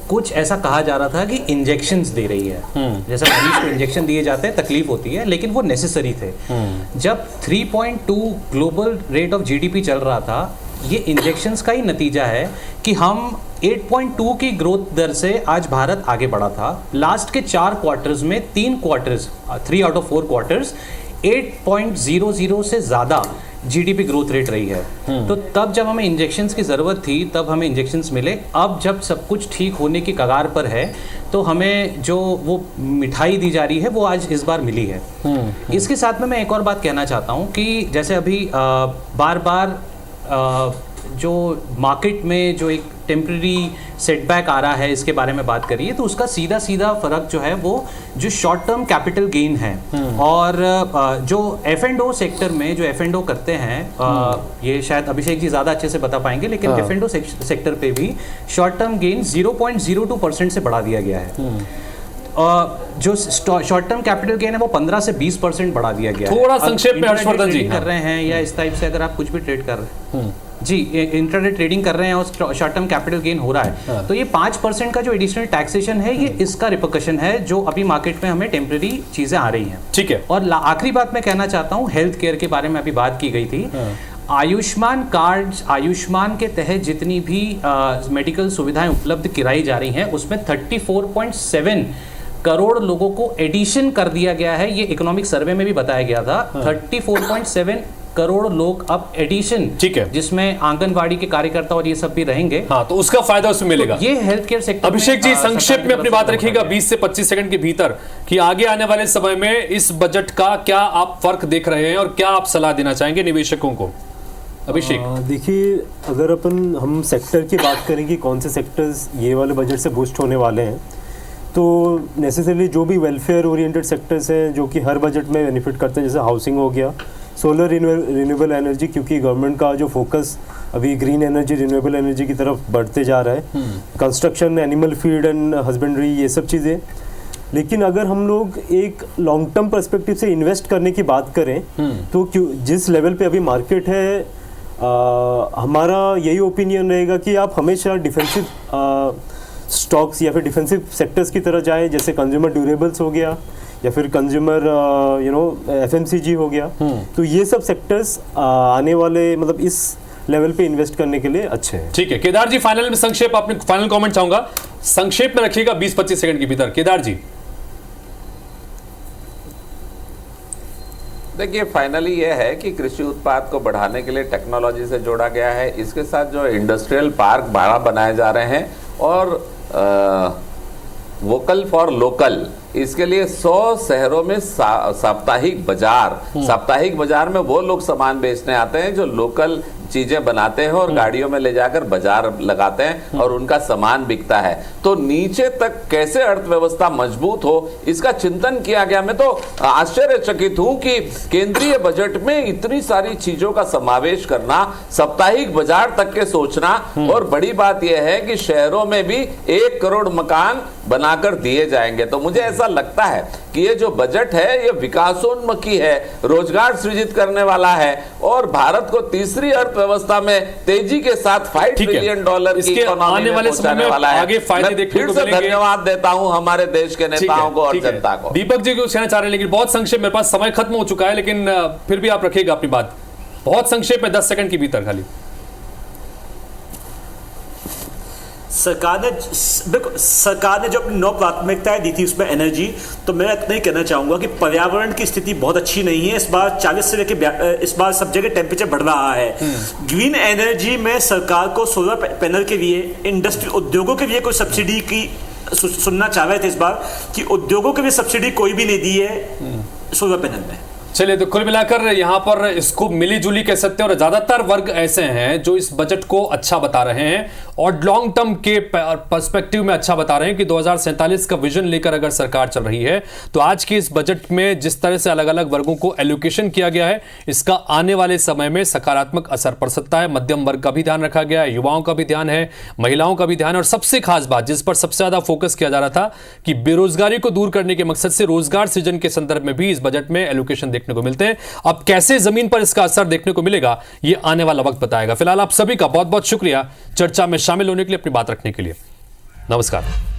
कुछ ऐसा कहा जा रहा था कि इंजेक्शंस दे रही है, जैसे मरीज को इंजेक्शन दिए जाते हैं, तकलीफ होती है, लेकिन वो नेसेसरी थे। जब 3.2 ग्लोबल रेट ऑफ जीडीपी चल रहा था, ये इंजेक्शंस का ही नतीजा है कि हम 8.2 की ग्रोथ दर से आज भारत आगे बढ़ा था। लास्ट के 4 क्वार्टर्स में 3 क्वार्टर्स 3 आउट ऑफ 4 क्वार्टर्स 8.00 से ज़्यादा जीडीपी ग्रोथ रेट रही है। तो तब जब हमें इंजेक्शंस की ज़रूरत थी तब हमें इंजेक्शंस मिले। अब जब सब कुछ ठीक होने की कगार पर है तो हमें जो वो मिठाई दी जा रही है वो आज इस बार मिली है। इसके साथ में मैं एक और बात कहना चाहता हूँ कि जैसे अभी बार बार जो मार्केट में जो एक टेम्पररी सेटबैक आ रहा है इसके बारे में बात करिए, तो उसका सीधा सीधा फर्क जो है वो जो शॉर्ट टर्म कैपिटल गेन है और जो F&O सेक्टर में जो F&O करते हैं, ये शायद अभिषेक जी ज़्यादा अच्छे से बता पाएंगे, लेकिन F&O सेक्टर पे भी शॉर्ट टर्म गेन 0.02% से बढ़ा दिया गया है। जो शॉर्ट टर्म कैपिटल गेन है वो 15 से 20% बढ़ा दिया गया है। थोड़ा संक्षेप में हर्षवर्धन जी कर रहे हैं या इस टाइप से अगर आप कुछ भी ट्रेड कर रहे हैं जी, इंट्राडे ट्रेडिंग कर रहे हैं और शॉर्ट टर्म कैपिटल गेन हो रहा है, तो ये 5% का जो एडिशनल टैक्सेशन है ये इसका रिपरकशन है जो अभी मार्केट में हमें टेम्पररी चीजें आ रही हैं। ठीक है। और आखिरी बात मैं कहना चाहता हूँ, हेल्थ केयर के बारे में अभी बात की गई थी। आयुष्मान कार्ड, आयुष्मान के तहत जितनी भी मेडिकल सुविधाएं उपलब्ध कराई जा रही हैं उसमें 34.7 करोड़ लोगों को एडिशन कर दिया गया है। ये इकोनॉमिक सर्वे में भी बताया गया था। 34.7 करोड़ लोग अब एडिशन, ठीक है, जिसमें आंगनवाड़ी के कार्यकर्ता और ये सब भी रहेंगे। हाँ, तो उसका फायदा उसमें मिलेगा। तो ये health care sector. Abhishek ji संक्षेप में अपनी बात रखिएगा 20 से 25 सेकंड के भीतर कि आगे आने वाले समय में इस बजट का क्या आप फर्क देख रहे हैं और क्या आप सलाह देना चाहेंगे निवेशकों को। अभिषेक देखिए, अगर हम सेक्टर की बात करें कि कौन से सेक्टर्स ये वाले बजट से बूस्ट होने वाले हैं, तो नेसेसरली जो भी वेलफेयर ओरिएंटेड सेक्टर्स हैं जो कि हर बजट में बेनिफिट करते हैं, जैसे हाउसिंग हो गया, सोलर रिन्यूएबल एनर्जी, क्योंकि गवर्नमेंट का जो फोकस अभी ग्रीन एनर्जी रिन्यूएबल एनर्जी की तरफ बढ़ते जा रहा है, construction, animal feed and husbandry, ये सब चीज़ें। लेकिन अगर हम लोग एक लॉन्ग टर्म पर्सपेक्टिव से इन्वेस्ट करने की बात करें तो जिस लेवल पे अभी मार्केट है, हमारा यही ओपिनियन रहेगा कि आप हमेशा डिफेंसिव स्टॉक्स या फिर डिफेंसिव सेक्टर्स की तरह जाएं, जैसे कंज्यूमर ड्यूरेबल्स हो गया या फिर कंज्यूमर FMCG हो गया। तो ये सब सेक्टर्स आने वाले मतलब इस लेवल पे इन्वेस्ट करने के लिए अच्छे हैं। ठीक है, केदार जी फाइनल में संक्षेप, आपने फाइनल कमेंट चाहूंगा, संक्षेप में रखिएगा 20-25 सेकंड के भीतर। केदार जी देखिए, फाइनली ये है कि कृषि उत्पाद को बढ़ाने के लिए टेक्नोलॉजी से जोड़ा गया है। इसके साथ जो इंडस्ट्रियल पार्क बड़ा बनाए जा रहे हैं और वोकल फॉर लोकल, इसके लिए 100 शहरों में साप्ताहिक बाजार में वो लोग सामान बेचने आते हैं जो लोकल चीजें बनाते हैं और गाड़ियों में ले जाकर बाजार लगाते हैं और उनका सामान बिकता है। तो नीचे तक कैसे अर्थव्यवस्था मजबूत हो, इसका चिंतन किया गया। मैं तो आश्चर्यचकित हूं कि केंद्रीय बजट में इतनी सारी चीजों का समावेश करना, साप्ताहिक बाजार तक के सोचना, और बड़ी बात यह है कि शहरों में भी 1 करोड़ मकान बनाकर दिए जाएंगे। तो मुझे ऐसा ऐसा लगता है कि ये जो बजट है ये विकासोन्मुखी है, रोजगार सृजित करने वाला है और भारत को तीसरी अर्थव्यवस्था में तेजी के साथ $5 ट्रिलियन की इकोनॉमी में पहुंचाने वाला है। मैं फिर से धन्यवाद देता हूं हमारे देश के नेताओं को और जनता को। दीपक जी कुछ कहना चाह रहे हैं लेकिन बहुत संक्षेप, मेरे पास समय खत्म हो चुका है, लेकिन फिर भी आप रखिएगा अपनी बात बहुत संक्षेप में, 10 सेकंड के भीतर खाली। सरकार ने जो अपनी 9 प्राथमिकताएं दी थी उसमें एनर्जी, तो मैं इतना ही कहना चाहूंगा कि पर्यावरण की स्थिति बहुत अच्छी नहीं है। इस बार 40 से लेकर इस बार सब जगह टेम्परेचर बढ़ रहा है। ग्रीन एनर्जी में सरकार को सोलर पैनल के लिए, इंडस्ट्री उद्योगों के लिए कोई सब्सिडी की सुनना चाह रहे थे इस बार कि उद्योगों के लिए सब्सिडी कोई भी नहीं दी है सोलर पैनल में। चलिए, तो कुल मिलाकर यहाँ पर इसको मिली जुली कह सकते हैं और ज्यादातर वर्ग ऐसे हैं जो इस बजट को अच्छा बता रहे हैं और लॉन्ग टर्म के पर्सपेक्टिव में अच्छा बता रहे हैं कि 2047 का विजन लेकर अगर सरकार चल रही है तो आज के इस बजट में जिस तरह से अलग अलग वर्गों को एलोकेशन किया गया है इसका आने वाले समय में सकारात्मक असर पड़ सकता है। मध्यम वर्ग का भी ध्यान रखा गया है, युवाओं का भी ध्यान है, महिलाओं का भी ध्यान है और सबसे खास बात जिस पर सबसे ज्यादा फोकस किया जा रहा था कि बेरोजगारी को दूर करने के मकसद से रोजगार सृजन के संदर्भ में भी इस बजट में एलोकेशन देखने को मिलते हैं। अब कैसे जमीन पर इसका असर देखने को मिलेगा ये आने वाला वक्त बताएगा। फिलहाल आप सभी का बहुत बहुत शुक्रिया चर्चा में शामिल होने के लिए, अपनी बात रखने के लिए। नमस्कार।